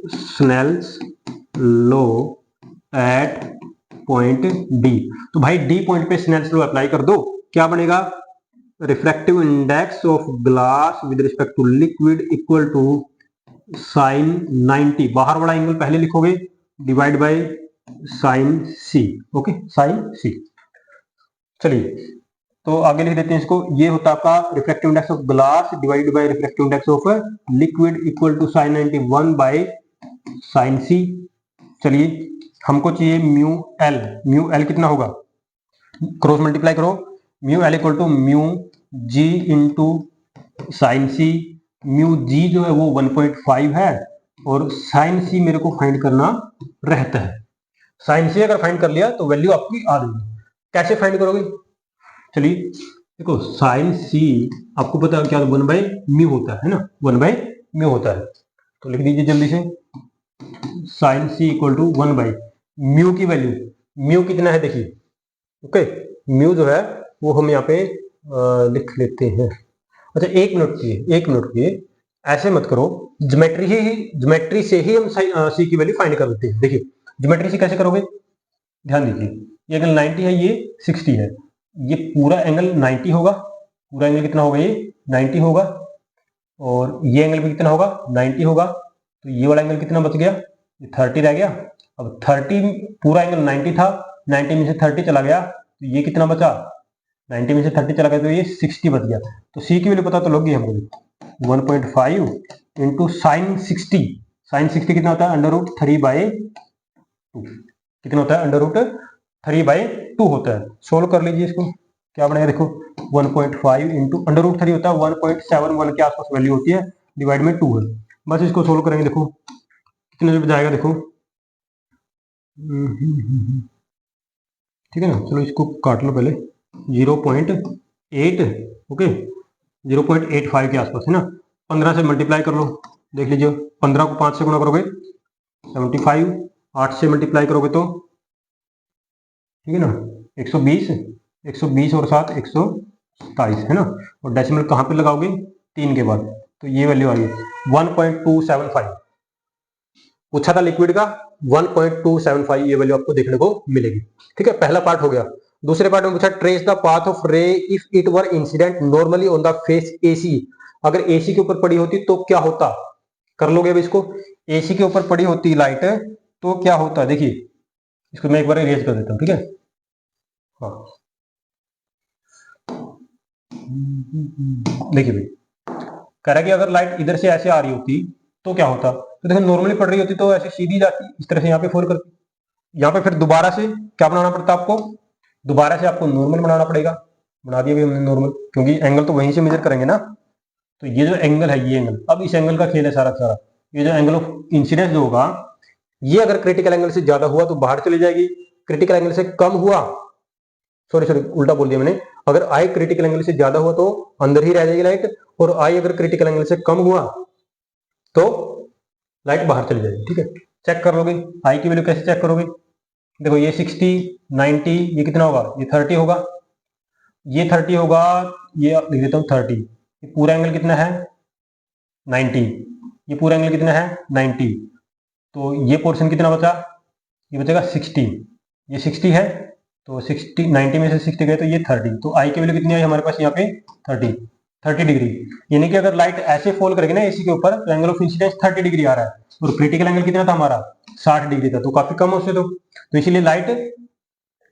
Snell's law at point D. तो भाई डी पॉइंट पे स्नेल्स लॉ अप्लाई कर दो, क्या बनेगा? Refractive index of glass with respect to liquid equal to sine 90, बाहर वाला एंगल पहले लिखोगे, divide by sine C. Okay, sine C. चलिए तो आगे लिख देते हैं इसको। ये होता है आपका refractive index of glass divided by refractive index of liquid equal to sine 91 by sine C. चलिए हमको चाहिए म्यू एल कितना होगा? क्रॉस मल्टीप्लाई करो, mu L equal to mu G into sine C. Mu G जो है वो 1.5 है और साइन सी मेरे को फाइंड करना रहता है। साइन सी अगर फाइंड कर लिया तो वैल्यू आपकी आ गई। कैसे फाइंड करोगे? चलिए देखो, साइन सी आपको पता है क्या, 1/म्यू होता है ना, 1/म्यू होता है। तो लिख दीजिए जल्दी से, साइन सी इक्वल टू 1/म्यू की वैल्यू, म्यू कितना है देखिए। ओके, म्यू जो है वो हम यहाँ पे लिख लेते हैं। अच्छा एक मिनट की ऐसे मत करो, ज्योमेट्री से ही हम सी की वैल्यू फाइंड कर लेते हैं। देखिए ज्योमेट्री से कैसे करोगे, ध्यान दीजिए, ये एंगल 90 है, ये 60 है, ये पूरा एंगल 90 होगा। पूरा एंगल कितना होगा? ये 90 होगा। और ये एंगल भी कितना होगा? 90 होगा। तो ये वाला एंगल कितना बच गया? ये 30 रह गया। अब 30, पूरा एंगल 90 था, 90 में से 30 चला गया, तो ये कितना बचा? 90 में से 30 चला गया तो ये 60 बच गया। तो सी की वैल्यू पता तो लग गई हमको, 1.5 इंटू साइन 60। साइन 60 कितना होता है? √3/2। कितना होता है? √3/2 होता है। सोल्व कर लीजिए इसको, क्या बनेगा देखो, 1.5 इंटू √3 होता है 1.71 के आसपास वैल्यू होती है, डिवाइड में 2 है। बस इसको सोल्व करेंगे, देखो कितने में जाएगा, देखो ठीक है ना। चलो इसको काट लो पहले, 0.8, ओके 0.85 के आसपास है ना। 15 से मल्टीप्लाई कर लो, देख लीजिए, 15 को 5 से गुणा करोगे 75, 8 से मल्टीप्लाई करोगे तो ठीक है ना 120 और 7 127 है ना। और डेसिमल कहाँ पे लगाओगे? 3 के बाद, तो ये वैल्यू आ गई 1.275। पूछा था लिक्विड का, 1.275 ये वैल्यू आपको देखने को मिलेगी। ठीक है, पहला पार्ट हो गया। दूसरे पार्ट में पूछा ट्रेस द पाथ ऑफ रे if it were incident normally on the phase AC. अगर एसी के ऊपर पड़ी होती तो क्या होता? कर लोगे अब इसको। एसी के ऊपर पड़ी होती लाइट तो क्या होता? देखिए इसको मैं एक बार इरेज कर देता हूँ, ठीक है। हाँ देखिए भाई, कह रहा है कि अगर लाइट इधर से ऐसे आ रही होती तो क्या होता? तो देखो नॉर्मली पड़ रही होती तो ऐसे सीधी जाती, इस तरह से यहाँ पे फोर करती। यहाँ पे फिर दोबारा से क्या बनाना पड़ता आपको? दोबारा से आपको नॉर्मल बनाना पड़ेगा। बना दिया भी हमने नॉर्मल, क्योंकि एंगल तो वहीं से मेजर करेंगे ना। तो ये जो एंगल है, ये एंगल, अब इस एंगल का खेल है सारा सारा। ये जो एंगल ऑफ इंसिडेंस जो होगा, ये अगर क्रिटिकल एंगल से ज्यादा हुआ तो बाहर चली जाएगी, क्रिटिकल एंगल से कम हुआ, सॉरी उल्टा बोल दिया मैंने, अगर आई क्रिटिकल एंगल से ज्यादा हुआ तो अंदर ही रह जाएगी लाइट, और आई अगर क्रिटिकल एंगल से कम हुआ तो लाइट बाहर चली जाएगी। ठीक है, चेक कर लोगे आई की वैल्यू कैसे चेक करोगे? देखो ये 60, 90, ये कितना होगा? ये 30 होगा, ये 30 होगा, ये लिख देता हूँ 30। ये पूरा एंगल कितना है? 90। ये पूरा एंगल कितना है? 90। तो ये पोर्शन कितना बचा? ये बचेगा 60। ये 60 है तो 60, 90 में से 60 गए तो ये 30। तो आई की वैल्यू कितनी आई हमारे पास यहाँ पे? 30 डिग्री। यानी कि अगर लाइट ऐसे फॉल करेगी ना एसी के ऊपर तो एंगल ऑफ इंसिडेंस 30 डिग्री आ रहा है, और क्रिटिकल एंगल कितना था हमारा? 60 डिग्री था, तो काफी कम उससे। तो इसीलिए लाइट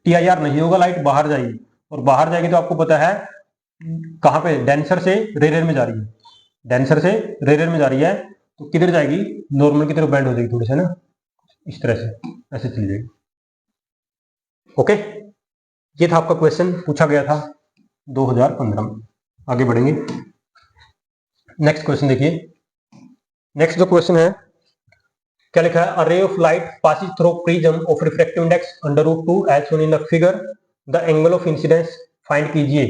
टीआईआर नहीं होगा, लाइट बाहर जाएगी। और बाहर जाएगी तो आपको पता है कहाँ पे? डेंसर से रेयर में जा रही है, डेंसर से रेयर में जा रही है, तो किधर जाएगी? नॉर्मल की तरफ बेंड हो जाएगी थोड़ी सी ना, इस तरह से ऐसे चली जाएगी। ओके, ये था आपका क्वेश्चन, पूछा गया था 2015 में। आगे बढ़ेंगे, नेक्स्ट क्वेश्चन देखिए। नेक्स्ट जो क्वेश्चन है, क्या लिखा है? A ray of light passes through prism of refractive index √2 as shown in the figure, the angle of incidence find कीजिए।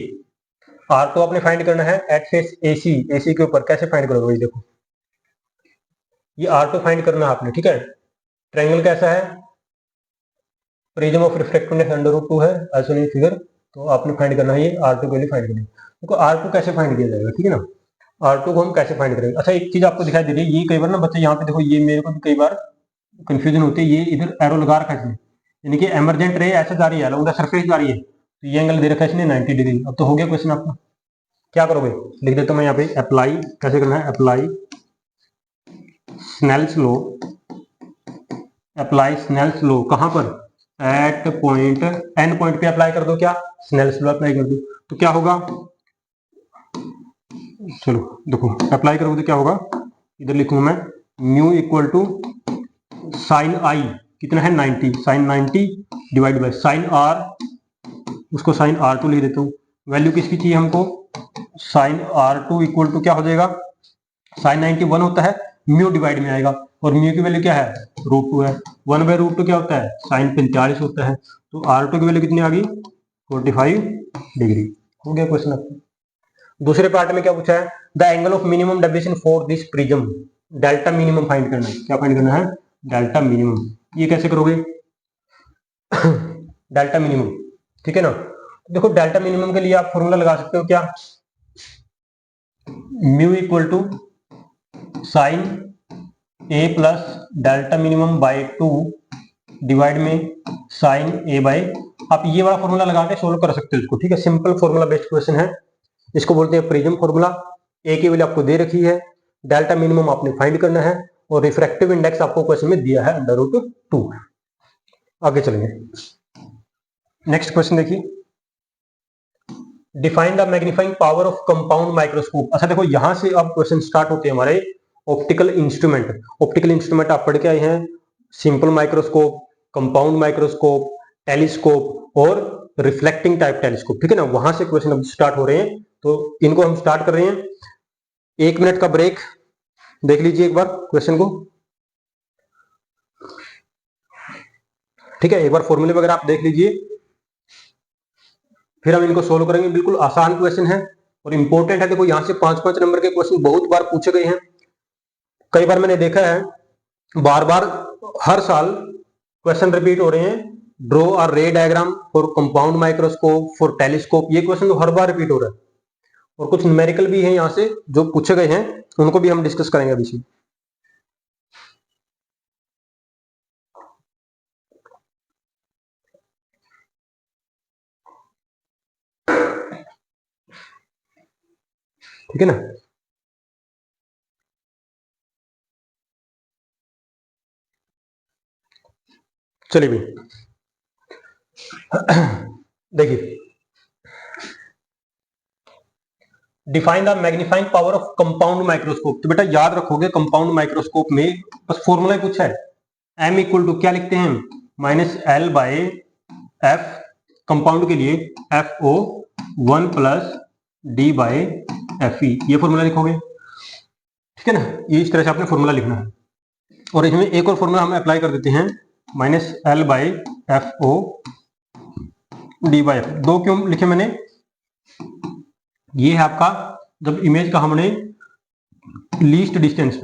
R2 आपने फाइंड करना है एट फेस AC, AC के ऊपर। कैसे फाइंड करोगे? देखो ये R2 फाइंड करना है आपने, ठीक है। ट्रायंगल कैसा है? प्रिज्म ऑफ रिफ्रैक्टिवनेस √2 है आइसोनील फिगर। तो आपने फाइंड करना है ये R2 के लिए फाइंड करनी है। देखो R2 कैसे फाइंड किया जाएगा, ठीक है ना। R2 को हम कैसे फाइंड करेंगे? अच्छा एक चीज आपको दिखाई दे रही है, ये कई बार ना बच्चे यहाँ पे देखो, ये मेरे को भी कई बार कंफ्यूजन होती है, ये इधर एरो लगा रखा है इसने, यानी कि एमरजेंट रे ऐसे जा रही है, अलॉन्ग द सरफेस जा रही है, तो ये एंगल दे रखा है इसने 90 डिग्री। अब तो हो गया क्वेश्चन आपका। क्या करोगे? लिख देता हूं मैं यहाँ पे, अप्लाई कैसे करना है, apply Snell's law, apply Snell's law कहां पर? एट पॉइंट एन पॉइंट पे अप्लाई कर दो। क्या? स्नेल्स लॉ अप्लाई कर दो। तो क्या होगा? चलो देखो अप्लाई करोगे तो क्या होगा, इधर लिखूंगा मैं mu equal to sine I, कितना है 90, sine 90 divide by sine R, उसको साइन R2 लिख देता हूँ। वैल्यू किसकी चाहिए हमको? साइन R2 इक्वल टू क्या हो जाएगा, साइन 90 1 होता है, म्यू डिवाइड में आएगा, और म्यू की वैल्यू क्या है? √2 है। 1/√2 क्या होता है? साइन 45 होता है। तो R2 की वैल्यू कितनी आ गई? 45 डिग्री। हो गया क्वेश्चन आपका। दूसरे पार्ट में क्या पूछा है? The angle of minimum deviation for this prism, delta minimum find करना है। क्या फाइंड करना है? Delta minimum. ये कैसे करोगे? डेल्टा मिनिमम, ठीक है ना। देखो डेल्टा मिनिमम के लिए आप फॉर्मूला लगा सकते हो। क्या? Mu equal to sine A plus delta minimum by 2 divide में साइन ए बाय, आप ये वाला फॉर्मूला लगा के सोल्व कर सकते हो इसको, ठीक है। सिंपल फॉर्मूला बेस्ड क्वेश्चन है, इसको बोलते हैं प्रिज्म फॉर्मूला। ए की वैल्यू आपको दे रखी है, डेल्टा मिनिमम आपने फाइंड करना है, और रिफ्रैक्टिव इंडेक्स आपको क्वेश्चन में दिया है √2। आगे चलेंगे, नेक्स्ट क्वेश्चन देखिए, define the magnifying power of compound microscope. अच्छा देखो यहां से अब क्वेश्चन स्टार्ट होते हैं हमारे ऑप्टिकल इंस्ट्रूमेंट। ऑप्टिकल इंस्ट्रूमेंट आप पढ़ के आए हैं, simple microscope, compound microscope, telescope और रिफ्लेक्टिंग टाइप टेलीस्कोप, ठीक है ना। वहां से क्वेश्चन अब स्टार्ट हो रहे हैं, तो इनको हम स्टार्ट कर रहे हैं। 1 मिनट का ब्रेक, देख लीजिए एक बार क्वेश्चन को, ठीक है। एक बार फॉर्मूले वगैरह आप देख लीजिए, फिर हम इनको सोल्व करेंगे। बिल्कुल आसान क्वेश्चन है और इंपॉर्टेंट है। देखो यहाँ से 5-5 नंबर के क्वेश्चन बहुत बार पूछे गए हैं। कई बार मैंने देखा है, बार बार हर साल क्वेश्चन रिपीट हो रहे हैं। ड्रॉ अ रे diagram for compound microscope for telescope, ये क्वेश्चन तो हर बार रिपीट हो रहा है। और कुछ न्यूमेरिकल भी है यहाँ से जो पूछे गए हैं, उनको भी हम डिस्कस करेंगे अभी से। ठीक है ना। चलिए भी देखिए, define the magnifying power of compound microscope. तो बेटा याद रखोगे कंपाउंड माइक्रोस्कोप में बस फॉर्मूला ही पूछा है, m इक्वल टू क्या लिखते हैं, -L/f, कंपाउंड के लिए FO 1 + D/Fe, ये फॉर्मूला लिखोगे, ठीक है ना। ये इस तरह से आपने फॉर्मूला लिखना है। और इसमें एक और फॉर्मूला हम अप्लाई कर देते हैं, -L/FO D/F। दो क्यों लिखे मैंने? ये है आपका, जब इमेज का हमने least distance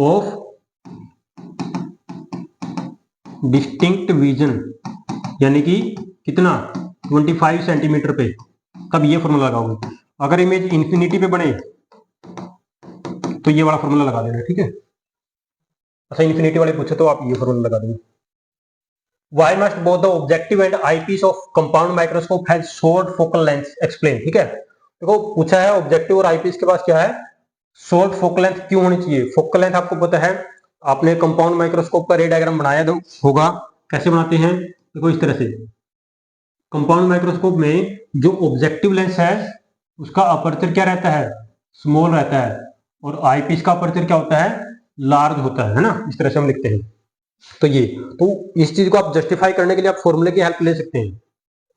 of distinct vision, यानी कि कितना 25 सेंटीमीटर पे, तब ये फॉर्मूला लगाओगे। अगर इमेज इंफिनिटी पे बने तो ये वाला फॉर्मूला लगा देना, ठीक है। अच्छा इंफिनिटी वाले पूछे तो आप ये फॉर्मूला लगा देंगे। Why must both the objective and eyepiece of compound microscope has short focal length? Explain, ठीक है। देखो पूछा है ऑब्जेक्टिव और आईपीस के पास क्या है, शॉर्ट फोकल लेंथ क्यों होनी चाहिए। फोकल लेंथ आपको पता है, आपने कंपाउंड माइक्रोस्कोप का रे डायग्राम बनाया होगा, कैसे बनाते हैं, देखो इस तरह से। कंपाउंड माइक्रोस्कोप में जो ऑब्जेक्टिव लेंस है उसका अपर्चर क्या रहता है, स्मॉल रहता है, और आईपीस का अपर्चर क्या होता है, लार्ज होता है ना। इस तरह से हम लिखते हैं। तो ये, तो इस चीज को आप जस्टिफाई करने के लिए आप फॉर्मूले की हेल्प ले सकते हैं।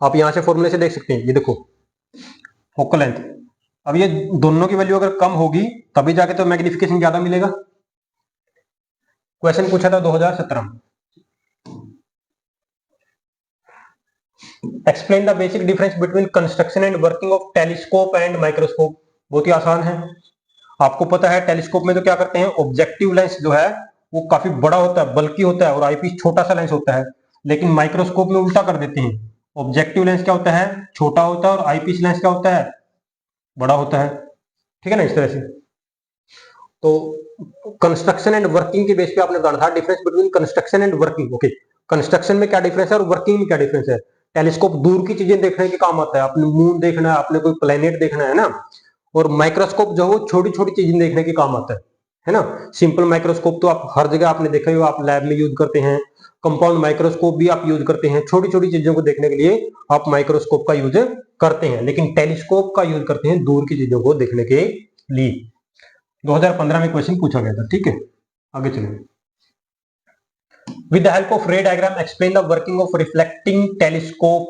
आप यहां से फॉर्मूले से देख सकते हैं, ये देखो फोकल लेंथ। अब ये दोनों की वैल्यू अगर कम होगी तभी जाके तो मैग्निफिकेशन ज्यादा मिलेगा। क्वेश्चन पूछा था 2017 में, explain the basic difference between construction and working of telescope and microscope. बहुत ही आसान है, आपको पता है टेलीस्कोप में तो क्या करते हैं, ऑब्जेक्टिव लेंस जो है वो काफी बड़ा होता है, बल्कि होता है, और आईपीस छोटा सा लेंस होता है। लेकिन माइक्रोस्कोप में उल्टा कर देते हैं, ऑब्जेक्टिव लेंस क्या होता है, छोटा होता है, और आईपीस लेंस क्या होता है, बड़ा होता है। ठीक है ना, इस तरह से। तो कंस्ट्रक्शन एंड वर्किंग के बेस पे आपने बताना था difference between construction and working. Okay, construction में क्या डिफरेंस है और वर्किंग में क्या डिफरेंस है। टेलीस्कोप दूर की चीजें देखने के काम आता है, आपने मून देखना है, आपने कोई प्लेनेट देखना है ना। और माइक्रोस्कोप जो है छोटी छोटी चीजें देखने के काम आता है ना। सिंपल माइक्रोस्कोप तो आप हर जगह आपने देखा ही, आप लैब में यूज करते हैं। कंपाउंड माइक्रोस्कोप भी आप यूज करते हैं, छोटी छोटी चीजों को देखने के लिए आप माइक्रोस्कोप का यूज करते हैं। लेकिन टेलीस्कोप का यूज करते हैं दूर की चीजों को देखने के लिए। 2015 में क्वेश्चन पूछा गया था। ठीक है, आगे चलिए। With the help of ray diagram explain the working of reflecting telescope.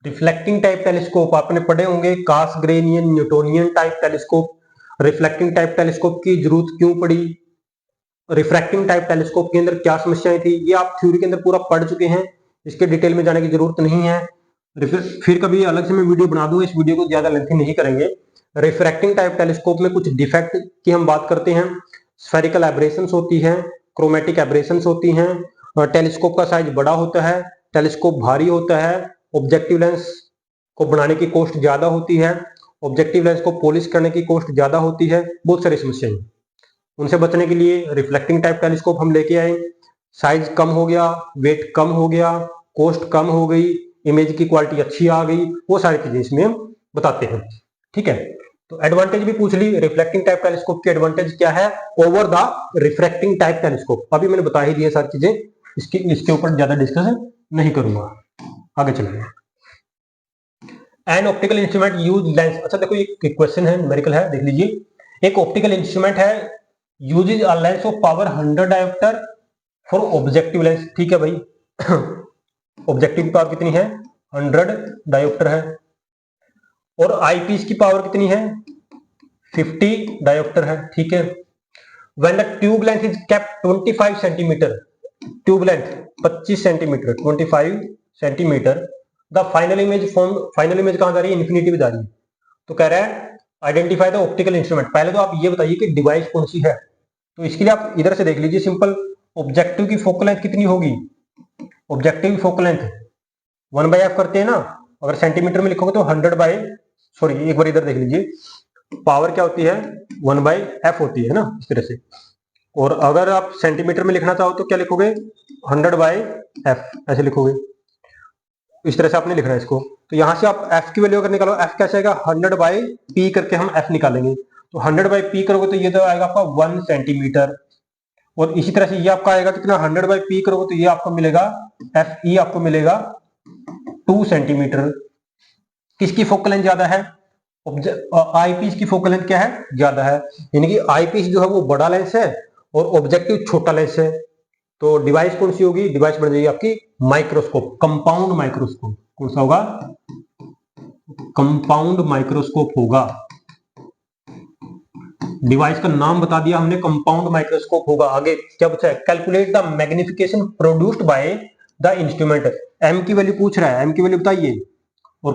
Reflecting type telescope आपने पढ़े होंगे, Cassegrainian, Newtonian type telescope. Reflecting type telescope की जरूरत क्यों पड़ी, रिफ्रैक्टिंग टाइप टेलीस्कोप के अंदर क्या समस्याएं थी, ये आप थ्योरी के अंदर पूरा पढ़ चुके हैं, इसके डिटेल में जाने की जरूरत नहीं है। फिर कभी अलग से मैं वीडियो बना दूंगा, इस वीडियो को ज्यादा लेंथी नहीं करेंगे। रिफ्रैक्टिंग टाइप टेलीस्कोप में कुछ डिफेक्ट की हम बात करते हैं। स्फेरिकल एब्रेशंस होती हैं, क्रोमेटिक एब्रेशंस होती हैं, टेलीस्कोप का साइज बड़ा होता है, टेलीस्कोप भारी होता है, ऑब्जेक्टिव लेंस को बनाने की कॉस्ट ज्यादा होती है, ऑब्जेक्टिव लेंस को पॉलिश करने की कॉस्ट ज्यादा होती है, बहुत सारी समस्याएं। उनसे बचने के लिए रिफ्लेक्टिंग टाइप टेलीस्कोप हम लेके आए। साइज कम हो गया, वेट कम हो गया, कॉस्ट कम हो गई, इमेज की क्वालिटी अच्छी आ गई, वो सारी चीजें इसमें हम बताते हैं। ठीक है, तो एडवांटेज भी पूछ ली, रिफ्लेक्टिंग टाइप टेलीस्कोप की एडवांटेज क्या है over the refracting type telescope. अभी मैंने बता ही दिए सारी चीजें, इसके ऊपर ज्यादा डिस्कशन नहीं करूंगा। आगे चलेंगे। An optical instrument use lens. अच्छा देखो, ये क्वेश्चन है, न्यूमेरिकल है, देख लीजिए। एक ऑप्टिकल इंस्ट्रूमेंट है, usage a lens of power 100 dioptre for objective lens. ठीक है भाई, ऑब्जेक्टिव की पावर कितनी है, 100 डायोप्टर है, और आईपीस की पावर कितनी है, 50 डायोप्टर है। ठीक है, when the tube length is kept 25 centimetre, tube length 25 centimetre, 25 centimetre, the final image form, final image कहां जा रही है, इन्फिनिटी पे जा रही है। तो कह रहा है आइडेंटिफाई द ऑप्टिकल इंस्ट्रूमेंट। पहले तो आप ये बताइए कि डिवाइस कौन सी है। तो इसके लिए आप इधर से देख लीजिए, सिंपल। ऑब्जेक्टिव की फोकल लेंथ कितनी होगी, ऑब्जेक्टिव की फोकल लेंथ 1/f करते हैं ना, अगर सेंटीमीटर में लिखोगे तो 100 बाय, सॉरी एक बार इधर देख लीजिए, पावर क्या होती है 1/f होती है ना, इस तरह से। और अगर आप सेंटीमीटर में लिखना चाहो तो क्या लिखोगे, 100/f ऐसे लिखोगे, इस तरह से आपने लिखना है इसको। तो यहां से आप f की वैल्यू अगर निकालो, f कैसे आएगा, 100/p करके हम f निकालेंगे। तो 100/p करोगे तो ये तो आएगा आपका 1 सेंटीमीटर। और इसी तरह से ये आपका आएगा कितना, 100/p करोगे तो ये आपको मिलेगा, fe आपको मिलेगा 2 सेंटीमीटर। किसकी फोकल लेंथ ज्यादा है, आईपीस की फोकल लेंथ क्या है, ज्यादा है। यानी कि आईपीस जो है वो बड़ा लेंस है और ऑब्जेक्टिव छोटा लेंस है। तो डिवाइस कौन सी होगी, डिवाइस बन जाएगी आपकी माइक्रोस्कोप, कंपाउंड माइक्रोस्कोप। कौन सा होगा, कंपाउंड माइक्रोस्कोप होगा। डिवाइस का नाम बता दिया हमने, कंपाउंड माइक्रोस्कोप होगा। आगे क्या पूछा है, calculate the magnification produced by the instrument. M की वैल्यू पूछ रहा है, एम की वैल्यू बताइए। और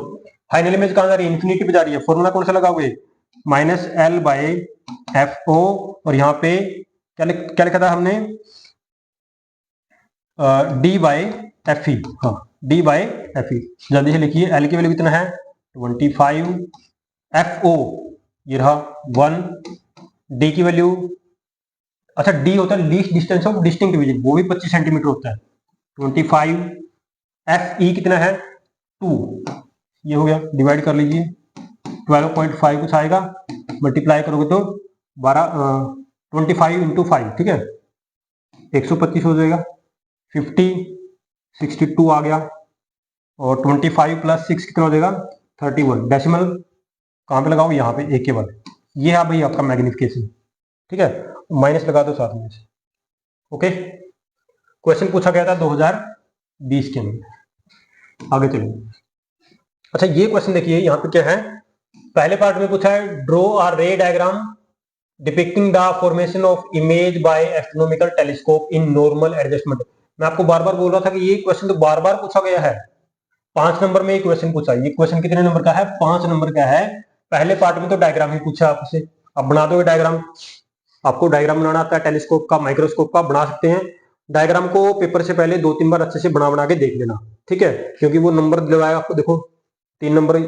फाइनल इमेज कहां जा रही है, इन्फिनिटी पे जा रही है। फॉर्मूला कौन सा लगाओगे, -L/FO, और यहाँ पे क्या लिखा था हमने, D/FE। हाँ, D/FE, जल्दी से लिखिए। L की वैल्यू कितना है 25, FO ये रहा 1, D की वैल्यू, अच्छा D होता है least distance of distinct division, वो भी 25 सेंटीमीटर होता है, 25। FE कितना है 2, ये हो गया, डिवाइड कर लीजिए, 12.5 कुछ आएगा, मल्टीप्लाई करोगे तो 25 इंटू 5, ठीक है, 125 हो जाएगा। 50, 62 आ गया, और 25 + 6 कितना हो जाएगा 31। डेसिमल कहाँ पे लगाओ, यहाँ पे एक के बाद। ये है भाई आपका मैग्निफिकेशन, ठीक है, माइनस लगा दो साथ में से। ओके, क्वेश्चन पूछा गया था 2020 के अंदर। आगे चलिए। अच्छा ये क्वेश्चन देखिए, यहाँ पे क्या है, पहले पार्ट में पूछा है ड्रॉ अ रे diagram depicting the formation of image by astronomical telescope in normal adjustment. मैं आपको बार बार बोल रहा था कि ये क्वेश्चन तो बार बार पूछा गया है, 5 नंबर में एक क्वेश्चन पूछा। ये क्वेश्चन कितने नंबर का है? 5 नंबर का है। पहले पार्ट में तो डायग्राम ही पूछा आपसे, अब बना दोगे डायग्राम। आपको डायग्राम बनाना आता है, टेलीस्कोप का, माइक्रोस्कोप का, बना सकते हैं। डायग्राम को पेपर से पहले 2-3 बार अच्छे से बना के देख लेना, ठीक है, क्योंकि वो नंबर दिलवाएगा आपको। देखो 3 नंबर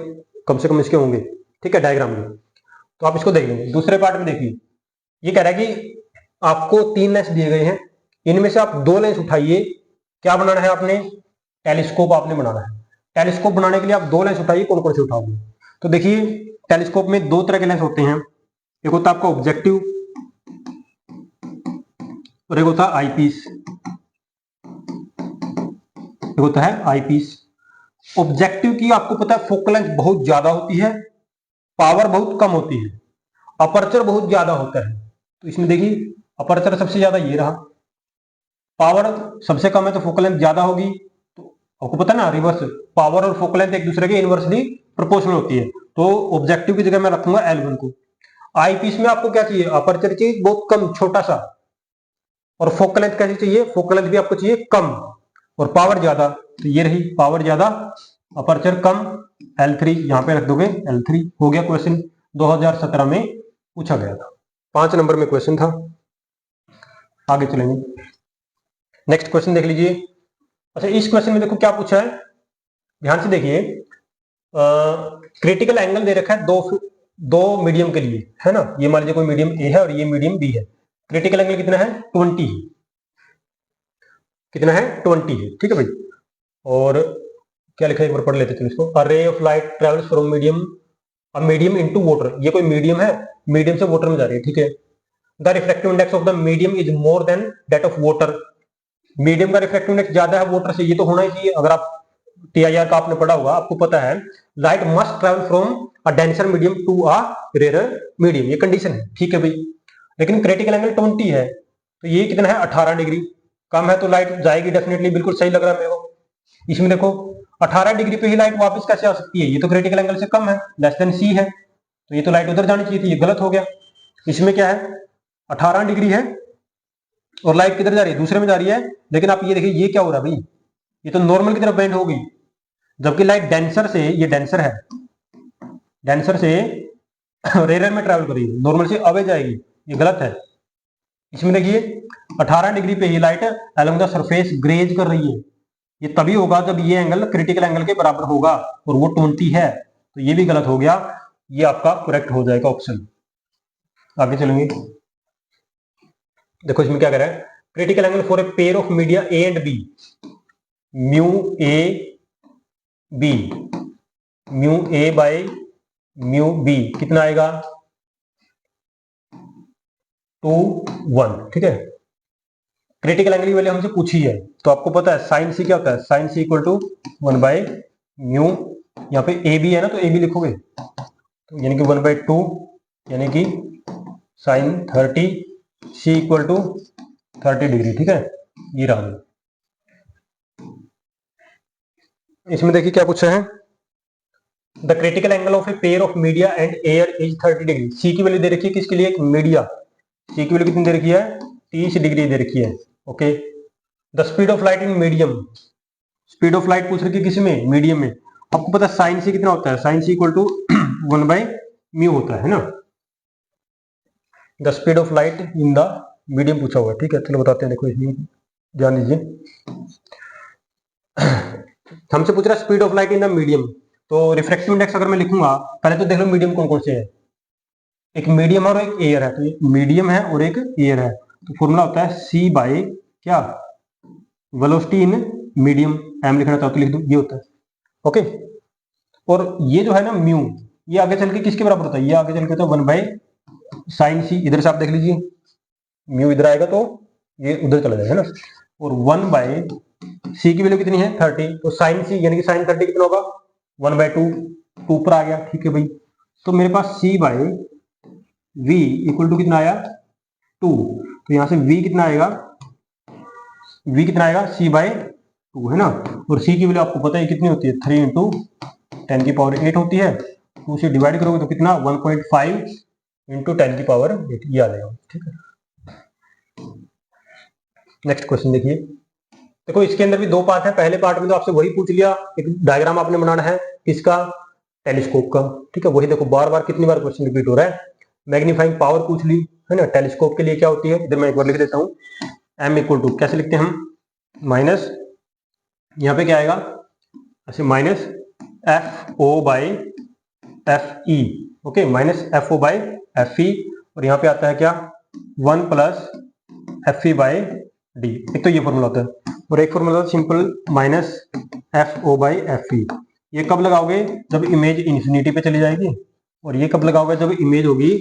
कम से कम इसके होंगे, ठीक है, डायग्राम में। तो आप इसको देख लेंगे। दूसरे पार्ट में देखिए, ये कह रहा है कि आपको 3 लेंस दिए गए हैं, इनमें से आप 2 लेंस उठाइए। क्या बनाना है आपने? टेलीस्कोप आपने बनाना है। टेलीस्कोप बनाने के लिए आप 2 लेंस उठाइए। कौन कौन से उठाओगे? तो देखिए, टेलीस्कोप में 2 तरह के लेंस होते हैं। एक होता है आपका ऑब्जेक्टिव और एक होता है आईपीस। एक होता है आईपीस। ऑब्जेक्टिव की आपको पता है फोकल लेंथ बहुत ज्यादा होती है, पावर बहुत कम होती है, अपर्चर बहुत ज्यादा होता है। तो इसमें देखिए, अपर्चर सबसे ज्यादा ये रहा, पावर सबसे कम है तो फोकल लेंथ ज्यादा होगी। तो आपको पता है ना, रिवर्स, पावर और फोकल लेंथ एक दूसरे के इनवर्सली प्रोपोर्शनल होती है। तो ऑब्जेक्टिव की जगह मैं रखूंगा L1 को। आईपीस में आपको क्या चाहिए? अपर्चर चाहिए बहुत कम, छोटा सा। और फोकल लेंथ कैसी चाहिए? फोकल लेंथ भी आपको चाहिए कम और पावर ज्यादा। तो ये रही पावर ज्यादा, अपर्चर कम, L3 यहां पे रख दोगे। L3 हो गया। क्वेश्चन 2017 में पूछा गया था, 5 नंबर में क्वेश्चन था। आगे चलेंगे, नेक्स्ट क्वेश्चन देख लीजिए। अच्छा, इस क्वेश्चन में देखो क्या पूछा है, ध्यान से देखिए। क्रिटिकल एंगल दे रखा है दो मीडियम के लिए, है ना। ये मान लीजिए कोई मीडियम ए है और ये मीडियम बी है। क्रिटिकल एंगल कितना है? 20 है। कितना है? 20 है, ठीक है भाई। और क्या लिखा है, एक बार पढ़ लेते हैं इसको। A ray of light travels from medium into water. ये कोई मीडियम है, मीडियम से वाटर में जा रही है, ठीक है। The refractive index of the medium is more than that of water. Medium का रिफ्रैक्टिव इंडेक्स ज्यादा है वाटर से, ये तो होना ही चाहिए। अगर आप टीआईआर का आपने पढ़ा होगा, आपको पता है light must travel from a denser medium to a rare medium, ये कंडीशन है, ठीक है भाई। लेकिन क्रिटिकल एंगल 20 है, तो ये कितना है? 18 डिग्री। कम है तो लाइट जाएगी डेफिनेटली, बिल्कुल सही लग रहा है मेरे को। इसमें देखो 18 डिग्री पे ही लाइट वापस कैसे आ सकती है? ये तो क्रिटिकल एंगल से कम है, लेस देन सी है, तो ये तो लाइट उधर जानी चाहिए थी, ये गलत हो गया। इसमें क्या है? 18 डिग्री है और लाइट किधर जा रही है? दूसरे में जा रही है। लेकिन आप ये देखिए, ये क्या हो रहा है भाई? ये तो नॉर्मल की तरफ बेंड हो गई, जबकि लाइट डेंसर से, ये डेंसर है, डेंसर से रेयर में ट्रैवल कर रही है, नॉर्मल से अवे जाएगी, ये गलत है। इसमें देखिए 18 डिग्री पे ही light along the surface graze कर रही है। ये तभी होगा जब ये एंगल क्रिटिकल एंगल के बराबर होगा, और वो 20 है, तो ये भी गलत हो गया। ये आपका करेक्ट हो जाएगा ऑप्शन। आगे चलेंगे, देखो इसमें क्या कह रहा है। Critical angle for a pair of media A and B, mu A B, mu A by mu B कितना आएगा? 2:1, ठीक है। क्रिटिकल एंगल की वैल्यू हमसे पूछी है, तो आपको पता है साइन सी क्या होता है? साइन सी इक्वल टू 1/म्यू। यहाँ पे ए बी है ना, तो ए बी लिखोगे, तो यानी कि 1/2, यानी कि sine 30, C equal to 30 degree, ठीक है। ये रहा। इसमें देखिए क्या पूछा है। The critical angle of a pair of media and air is 30 degree. C की वैल्यू दे रखी है किसके लिए? एक मीडिया। सी की वैल्यू कितनी दे रखी है? 30 डिग्री दे रखी है, okay. The speed of light in medium, speed of light पूछ रखी है किसमें? मीडियम में। आपको पता है साइन सी कितना होता है? साइन सी इक्वल टू 1/म्यू होता है ना। The speed of light in the medium पूछा हुआ है, ठीक है। चलो बताते हैं, देखो इसमें ध्यान दीजिए। हमसे पूछ रहा है speed of light in the medium, तो रिफ्रैक्टिव इंडेक्स अगर मैं लिखूंगा, पहले तो देख लो मीडियम कौन कौन से है। एक मीडियम और एक एयर है, तो ये मीडियम है और एक एयर है, तो फॉर्मूला होता है सी बाय क्या? Velocity in medium. एम लिखना चाहो तो लिख दो, ये होता है, ओके। और ये जो है ना म्यू, ये आगे चल के किसके बराबर होता है? ये आगे चल के तो 1/sin सी। इधर से आप देख लीजिए, म्यू इधर आएगा तो ये उधर चला जाएगा ना। और 1/सी की वैल्यू कितनी है? 30, तो साइन सी यानी कि साइन 30 कितना होगा? 1/2, 2 पर आ गया, ठीक है भाई। तो मेरे पास सी बाय वी इक्वल टू कितना आया? 2। तो यहां से वी कितना आएगा? वी कितना आएगा? सी बाय 2, है ना। और सी की वैल्यू आपको पता है कितनी होती है? 3 इंटू 10 की पावर 8 होती है। तो उसे डिवाइड करोगे तो कितना? 1.5 इंटू 10 की पावर 8, ये आ जाएगा, ठीक है। नेक्स्ट क्वेश्चन देखिए। देखो इसके अंदर भी दो पार्ट है। पहले पार्ट में तो आपसे वही पूछ लिया, एक डायग्राम आपने बनाना है किसका, टेलीस्कोप का, ठीक है। वही देखो बार बार कितनी बार क्वेश्चन रिपीट हो रहा है। मैग्नीफाइंग पावर पूछ ली है ना, टेलीस्कोप के लिए क्या होती है, इधर मैं एक बार लिख देता हूँ, m इक्वल टू कैसे लिखते हैं हम, माइनस, यहाँ पे क्या आएगा ऐसे, minus F O by F E, okay, minus F O by F E, और यहाँ पे आता है क्या, 1 plus F E by D. एक तो ये फॉर्मूला होता है, और एक formula simple minus F O by F E. ये कब लगाओगे, जब इमेज इन्फिनिटी पे चली जाएगी, और ये कब लगाओगे, जब इमेज होगी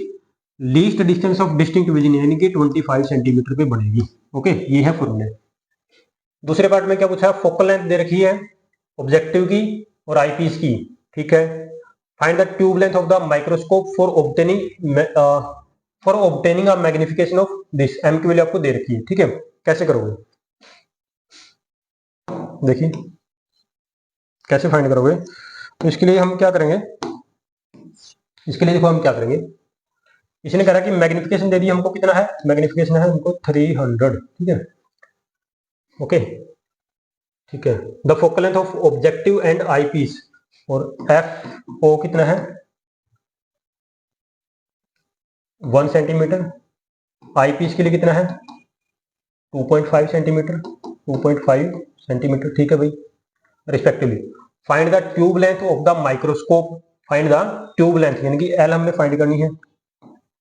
least distance of distinct vision यानी कि 25 सेंटीमीटर पे बनेगी, ओके। ये है फॉर्मूले। दूसरे पार्ट में क्या पूछा, फोकल लेंथ दे रखी है ऑब्जेक्टिव की और आईपीस की, ठीक है। Find the tube length of the microscope for obtaining a magnification of this, M की वैल्यू आपको दे रखी है, ठीक है। कैसे करोगे, देखिए कैसे फाइंड करोगे। तो इसके लिए हम क्या करेंगे, इसके लिए देखो हम क्या करेंगे, इसने कहा कि मैग्निफिकेशन दे दी हमको, कितना है मैग्निफिकेशन है हमको 300, ठीक है, ओके, ठीक है। The focal length of objective and eyepiece, और एफ ओ कितना है 1 सेंटीमीटर, आई पीस के लिए कितना है 2.5 सेंटीमीटर, 2.5 सेंटीमीटर, ठीक है भाई, respectively. Find the tube length of the microscope, find the tube length यानी कि एल हमने फाइंड करनी है,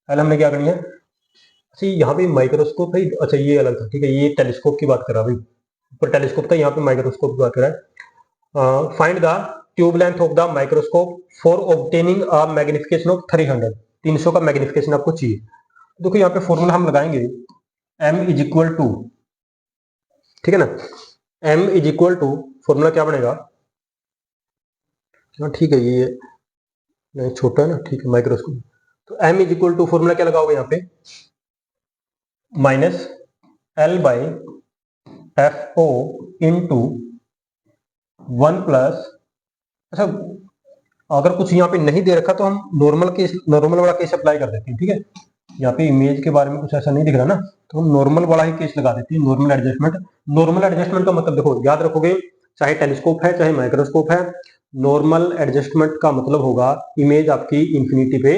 एल हमने क्या करनी है, अच्छा यहाँ पे माइक्रोस्कोप है, अच्छा ये अलग था, ठीक है, ये टेलीस्कोप की बात कर रहा है भाई, ऊपर टेलीस्कोप था, यहाँ पे माइक्रोस्कोप की बात कर रहा है। Find the tube length of the microscope for obtaining a magnification of 300 का मैग्निफिकेशन आपको चाहिए। देखो यहाँ पे फॉर्मूला हम लगाएंगे, m इज इक्वल टू, ठीक है ना, m is equal to, formula क्या बनेगा, हाँ ठीक है, ये नहीं छोटा है ना, ठीक है, माइक्रोस्कोप, तो m is equal to formula क्या लगाओगे यहाँ पे, minus l by F O into 1 plus, अच्छा अगर कुछ यहाँ पे नहीं दे रखा तो हम नॉर्मल वाला केस अप्लाई कर देते हैं, ठीक है। यहाँ पे इमेज के बारे में कुछ ऐसा नहीं दिख रहा ना, तो हम नॉर्मल वाला ही केस लगा देते हैं, नॉर्मल एडजस्टमेंट। नॉर्मल एडजस्टमेंट का मतलब देखो याद रखोगे, चाहे टेलीस्कोप है चाहे माइक्रोस्कोप है, नॉर्मल एडजस्टमेंट का मतलब होगा इमेज आपकी इंफिनिटी पे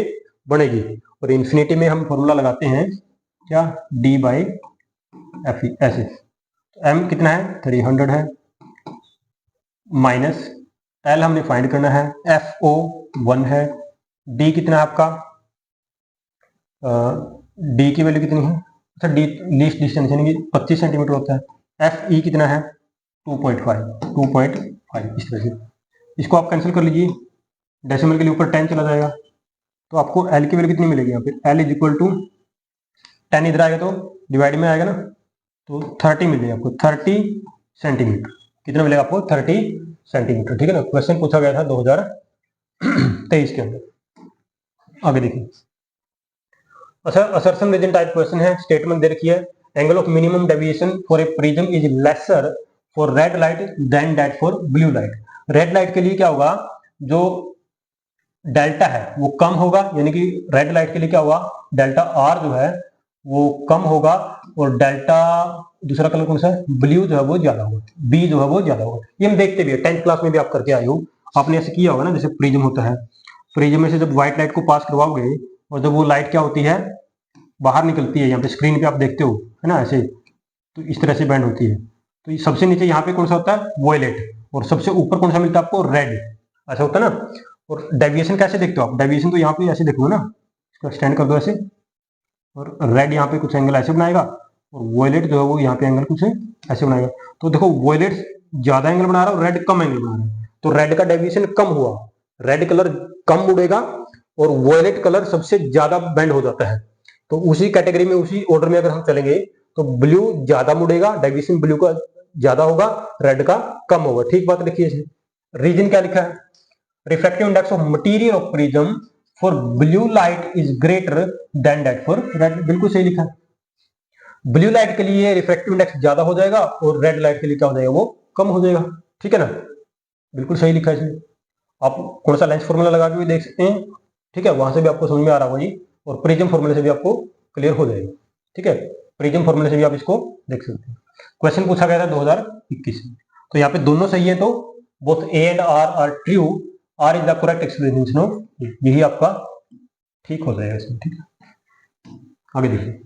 बनेगी, और इंफिनिटी में हम फॉर्मूला लगाते हैं क्या, डी बाई एफ ई, ऐसे। एम कितना है 300 है, माइनस एल हमने फाइंड करना है, एफ ओ 1 है, डी कितना है आपका, डी की वैल्यू कितनी है, अच्छा डी लीस्ट डिस्टेंस यानी कि 25 सेंटीमीटर होता है, एफ ई कितना है 2.5, इस तरह से। इसको आप कैंसिल कर लीजिए, डेसिमल के लिए ऊपर 10 चला जाएगा, तो आपको एल की वैल्यू कितनी मिलेगी यहाँ पे, एल इज इक्वल टू 10 इधर आएगा तो डिवाइड में आएगा ना, तो 30 मिलेगा आपको, 30 सेंटीमीटर, कितना मिलेगा आपको 30 सेंटीमीटर, ठीक है ना। क्वेश्चन पूछा गया था 2023 के अंदर। आगे देखिए, अच्छा असर्शन रीजन टाइप क्वेश्चन है, स्टेटमेंट दे रखी है, angle of minimum deviation for a prism is lesser for red light than that for blue light. Red light के लिए क्या होगा, जो डेल्टा है वो कम होगा, यानी कि रेड लाइट के लिए क्या होगा, डेल्टा आर जो है वो कम होगा, और डेल्टा दूसरा कलर कौन सा है, ब्लू जो है वो ज्यादा होगा, बी जो है वो ज्यादा होगा। ये हम देखते भी है, 10th क्लास में भी आप करके आए हो, आपने ऐसे किया होगा ना, जैसे प्रिज्म होता है, प्रिज्म में से जब व्हाइट लाइट को पास करवाओगे, और जब वो लाइट क्या होती है बाहर निकलती है, यहाँ पे स्क्रीन पे आप देखते हो है ना ऐसे, तो इस तरह से बैंड होती है, तो सबसे नीचे यहाँ पे कौन सा होता है वॉयलेट, और सबसे ऊपर कौन सा मिलता है आपको रेड, ऐसा होता है ना। और डेविएशन कैसे देखते हो आप, डेविएशन तो यहाँ पे ऐसे देखो ना, इसको एक्सटेंड कर दो ऐसे, और रेड यहाँ पे कुछ एंगल ऐसे बनाएगा, और वॉयलेट जो है वो यहाँ पे एंगल कुछ ऐसे बनाएगा। तो देखो वॉयलेट ज्यादा एंगल बना रहा है और रेड कम एंगल बना रहा है, तो रेड का डेविएशन कम हुआ, रेड कलर कम उड़ेगा, और वॉयलेट कलर सबसे ज्यादा बेंड हो जाता है। तो उसी कैटेगरी में उसी ऑर्डर में अगर हम चलेंगे तो ब्लू ज्यादा मुड़ेगा, डेविएशन ब्लू का ज्यादा होगा, रेड का कम होगा, ठीक बात लिखिए। रीजन क्या लिखा है, refractive index of material of prism for blue light is greater than that for red, बिल्कुल सही लिखा है। ब्लू लाइट के लिए रिफ्रैक्टिव इंडेक्स ज्यादा हो जाएगा, और रेड लाइट के लिए क्या हो जाएगा वो कम हो जाएगा, ठीक है ना, बिल्कुल सही लिखा है इसमें। आप कौन सा लेंस फॉर्मूला लगा के भी देख सकते हैं, ठीक है, वहां से भी आपको समझ में आ रहा होगा जी, और प्रिज्म फॉर्मूले से भी आपको क्लियर हो जाएगा, ठीक है, प्रिज्म फॉर्मूले से भी आप इसको देख सकते हैं। क्वेश्चन पूछा गया था 2021 में। तो यहाँ पे दोनों सही है, तो both A and R true, R is the correct explanation of, यही आपका ठीक हो जाएगा इसमें। ठीक है, आगे देखिए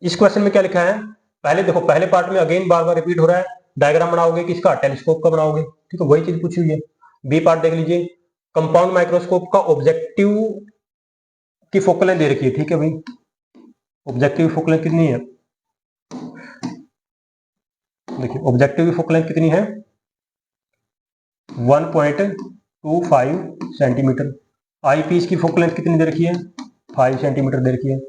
इस क्वेश्चन में क्या लिखा है। पहले देखो, पहले पार्ट में अगेन बार बार रिपीट हो रहा है, डायग्राम बनाओगे किसका, टेलीस्कोप का बनाओगे। ठीक है, वही चीज पूछी हुई है। बी पार्ट देख लीजिए, कंपाउंड माइक्रोस्कोप का ऑब्जेक्टिव की फोकल लेंथ दे रखी है। ठीक है भाई, ऑब्जेक्टिव फोकल लेंथ कितनी है, देखिए ऑब्जेक्टिव की फोकल लेंथ कितनी है, 1.25 सेंटीमीटर। आई पीस की फोकल लेंथ कितनी दे रखी है, 5 सेंटीमीटर दे रखी है।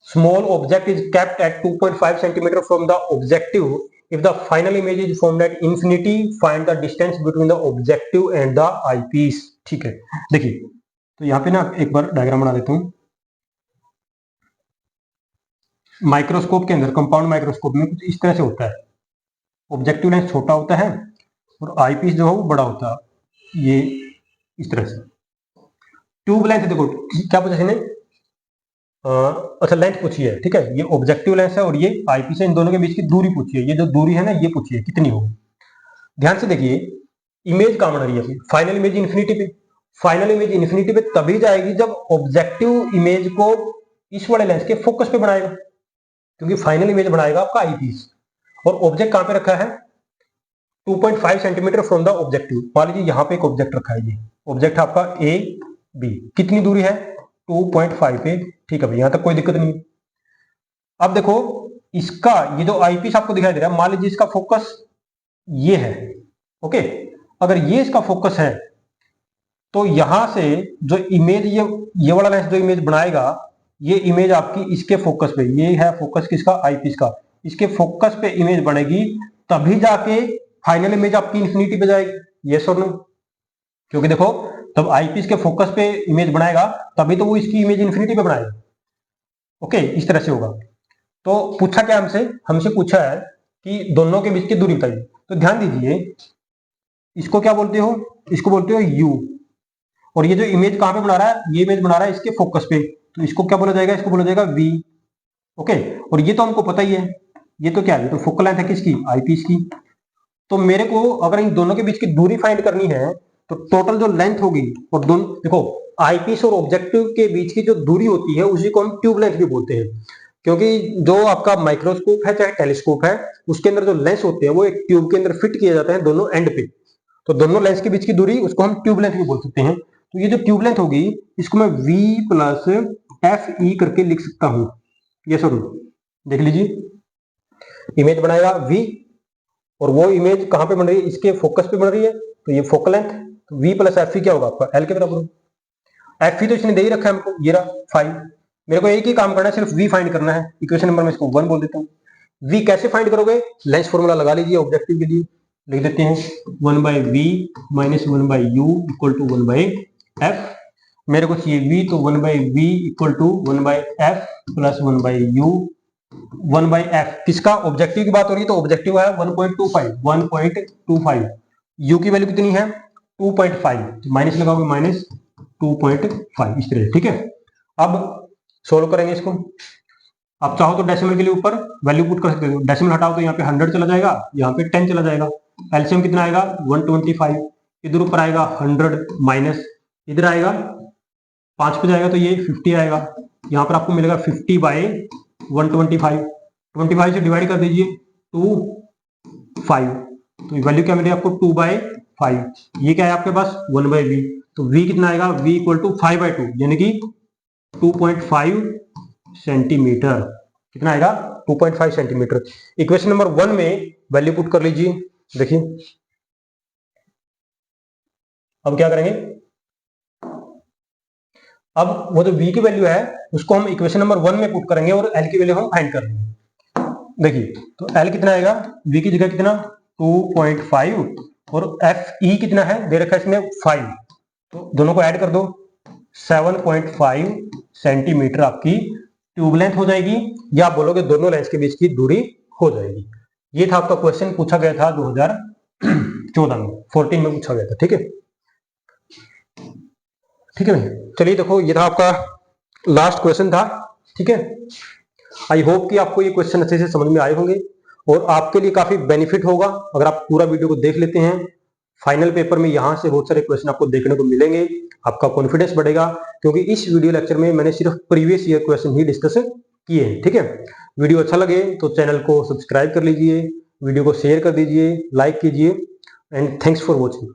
Small object is kept at 2.5 centimetre from the objective, if the final image is formed at infinity, find the distance between the objective and the eyepiece. ठीक है, देखिए तो यहाँ पे ना एक बार डायग्राम बना देता हूँ। माइक्रोस्कोप के अंदर, कंपाउंड माइक्रोस्कोप में कुछ इस तरह से होता है, ऑब्जेक्टिव लेंस छोटा होता है और आई पीस जो है वो बड़ा होता है, ये इस तरह से। ट्यूब लेंथ देखो क्या पूछा इसने, अच्छा लेंथ पूछी है। ठीक है, ये ऑब्जेक्टिव लेंस है और ये आई पीस है, इन दोनों के बीच की दूरी पूछी है। ये जो दूरी है ना, ये पूछी है कितनी होगी। ध्यान से देखिए, इमेज कहां बन रही है, फाइनल इमेज इन्फिनिटी पे। फाइनल इमेज इन्फिनिटी पे तभी जाएगी जब ऑब्जेक्टिव इमेज को इस वाले लेंस के फोकस पे बनाएगा, क्योंकि फाइनल इमेज बनाएगा आपका आई पीस। और ऑब्जेक्ट कहां पे रखा है, 2.5 सेंटीमीटर फ्रॉम द ऑब्जेक्टिव। मान लीजिए यहाँ पे एक ऑब्जेक्ट रखा है, ये ऑब्जेक्ट आपका ए बी, कितनी दूरी है, 2.5 पे। ठीक है भाई, यहां तक कोई दिक्कत नहीं। अब देखो इसका ये जो आई पीस आपको दिखाई दे रहा है, मान लीजिए इसका फोकस ये है। ओके, अगर ये इसका फोकस है तो यहां से जो इमेज ये वाला लेंस जो इमेज बनाएगा, ये इमेज आपकी इसके फोकस पे, ये है फोकस किसका, आई पीस का, इसके फोकस पे इमेज बनेगी, तभी जाके फाइनल इमेज आपकी इंफिनिटी पे जाएगी। यस और नो, क्योंकि देखो तब आई पीस के फोकस पे इमेज बनाएगा तभी तो वो इसकी इमेज इंफिनिटी पे बनाएगा। ओके, इस तरह से होगा। तो पूछा क्या हमसे, हमसे पूछा है कि दोनों के बीच की दूरी बताइए। तो ध्यान दीजिए, इसको क्या बोलते हो, इसको बोलते हो यू। और ये जो इमेज कहां पे बना रहा है, ये इमेज बना रहा है इसके फोकस पे, तो इसको क्या बोला जाएगा, इसको बोला जाएगा वी। ओके, और ये तो हमको पता ही है, ये तो क्या है, ये तो फोकल लेंथ है किसकी, आई पीस की। तो मेरे को अगर इन दोनों के बीच की दूरी फाइंड करनी है, तो टोटल जो लेंथ होगी, और दोनों देखो आई पीस और ऑब्जेक्टिव के बीच की जो दूरी होती है उसी को हम ट्यूब लेंथ भी बोलते हैं, क्योंकि जो आपका माइक्रोस्कोप है चाहे टेलीस्कोप है, उसके अंदर जो लेंस होते हैं वो एक ट्यूब के अंदर फिट किए जाते हैं दोनों एंड पे। तो दोनों लेंस के बीच की दूरी उसको हम ट्यूब लेंथ भी बोल सकते हैं। तो ये जो ट्यूब लेंथ होगी, इसको मैं v प्लस एफ ई करके लिख सकता हूं। ये सर देख लीजिए, इमेज बनाएगा v, और वो इमेज कहां पे बन रही है, इसके फोकस पे बन रही है, तो ये फोकल लेंथ। तो v प्लस एफ ई क्या होगा आपका, l के बराबर। एफ ई तो इसने दे ही रखा है हमको, ये रहा 5। मेरे को एक ही काम करना है, सिर्फ v फाइंड करना है। इक्वेशन नंबर में इसको 1 बोल देता हूँ। v कैसे फाइंड करोगे, लेंस फॉर्मूला लगा लीजिए ऑब्जेक्टिव के लिए, लिख देते हैं 1/v minus 1/u equal to 1/f। मेरे को चाहिए v, तो 1/v equal to 1/f plus 1/u। 1/f किसका, ऑब्जेक्टिव की बात हो रही है, तो ऑब्जेक्टिव है 1.25 u की वैल्यू कितनी है 2.5, तो माइनस लगाओगे माइनस 2.5 इस तरह। ठीक है, अब सोल्व करेंगे इसको। आप चाहो तो डेसिमल के लिए ऊपर वैल्यू पुट कर सकते हो, डेसिमल हटाओ तो यहाँ पे 100 चला जाएगा, यहाँ पे 10 चला जाएगा। एलसीएम कितना आएगा 125, इधर ऊपर आएगा 100 माइनस, इधर आएगा 5 पे जाएगा तो ये 50 आएगा। यहाँ पर आपको मिलेगा 50/125, 25 से डिवाइड कर दीजिए 2/5, तो वैल्यू क्या मिलेगी आपको 2/5। ये क्या है आपके पास 1/v, तो v कितना आएगा, v इक्वल टू 5/2 यानी कि 2.5 सेंटीमीटर। कितना आएगा 2.5 सेंटीमीटर। इक्वेशन नंबर 1 में वैल्यू पुट कर लीजिए। देखिए अब क्या करेंगे, अब वो जो v की वैल्यू है उसको हम इक्वेशन नंबर 1 में पुट करेंगे और l की वैल्यू हम फाइंड कर लेंगे। देखिए तो l कितना आएगा, v की जगह कितना 2.5 और fe कितना है दे रखा है इसमें 5, तो दोनों को ऐड कर दो 7.5 सेंटीमीटर आपकी ट्यूब लेंथ हो जाएगी, या आप बोलोगे दोनों लेंस के बीच की दूरी हो जाएगी। ये था आपका क्वेश्चन, पूछा गया था 2014 में, 14 में पूछा गया था। ठीक है, ठीक है भाई, चलिए देखो ये था आपका लास्ट क्वेश्चन था। ठीक है, आई होप कि आपको ये क्वेश्चन अच्छे से समझ में आए होंगे। और आपके लिए काफी बेनिफिट होगा अगर आप पूरा वीडियो को देख लेते हैं। फाइनल पेपर में यहाँ से बहुत सारे क्वेश्चन आपको देखने को मिलेंगे, आपका कॉन्फिडेंस बढ़ेगा, क्योंकि इस वीडियो लेक्चर में मैंने सिर्फ प्रीवियस ईयर क्वेश्चन ही डिस्कस किए हैं। ठीक है, वीडियो अच्छा लगे तो चैनल को सब्सक्राइब कर लीजिए, वीडियो को शेयर कर दीजिए, लाइक कीजिए, एंड थैंक्स फॉर वॉचिंग।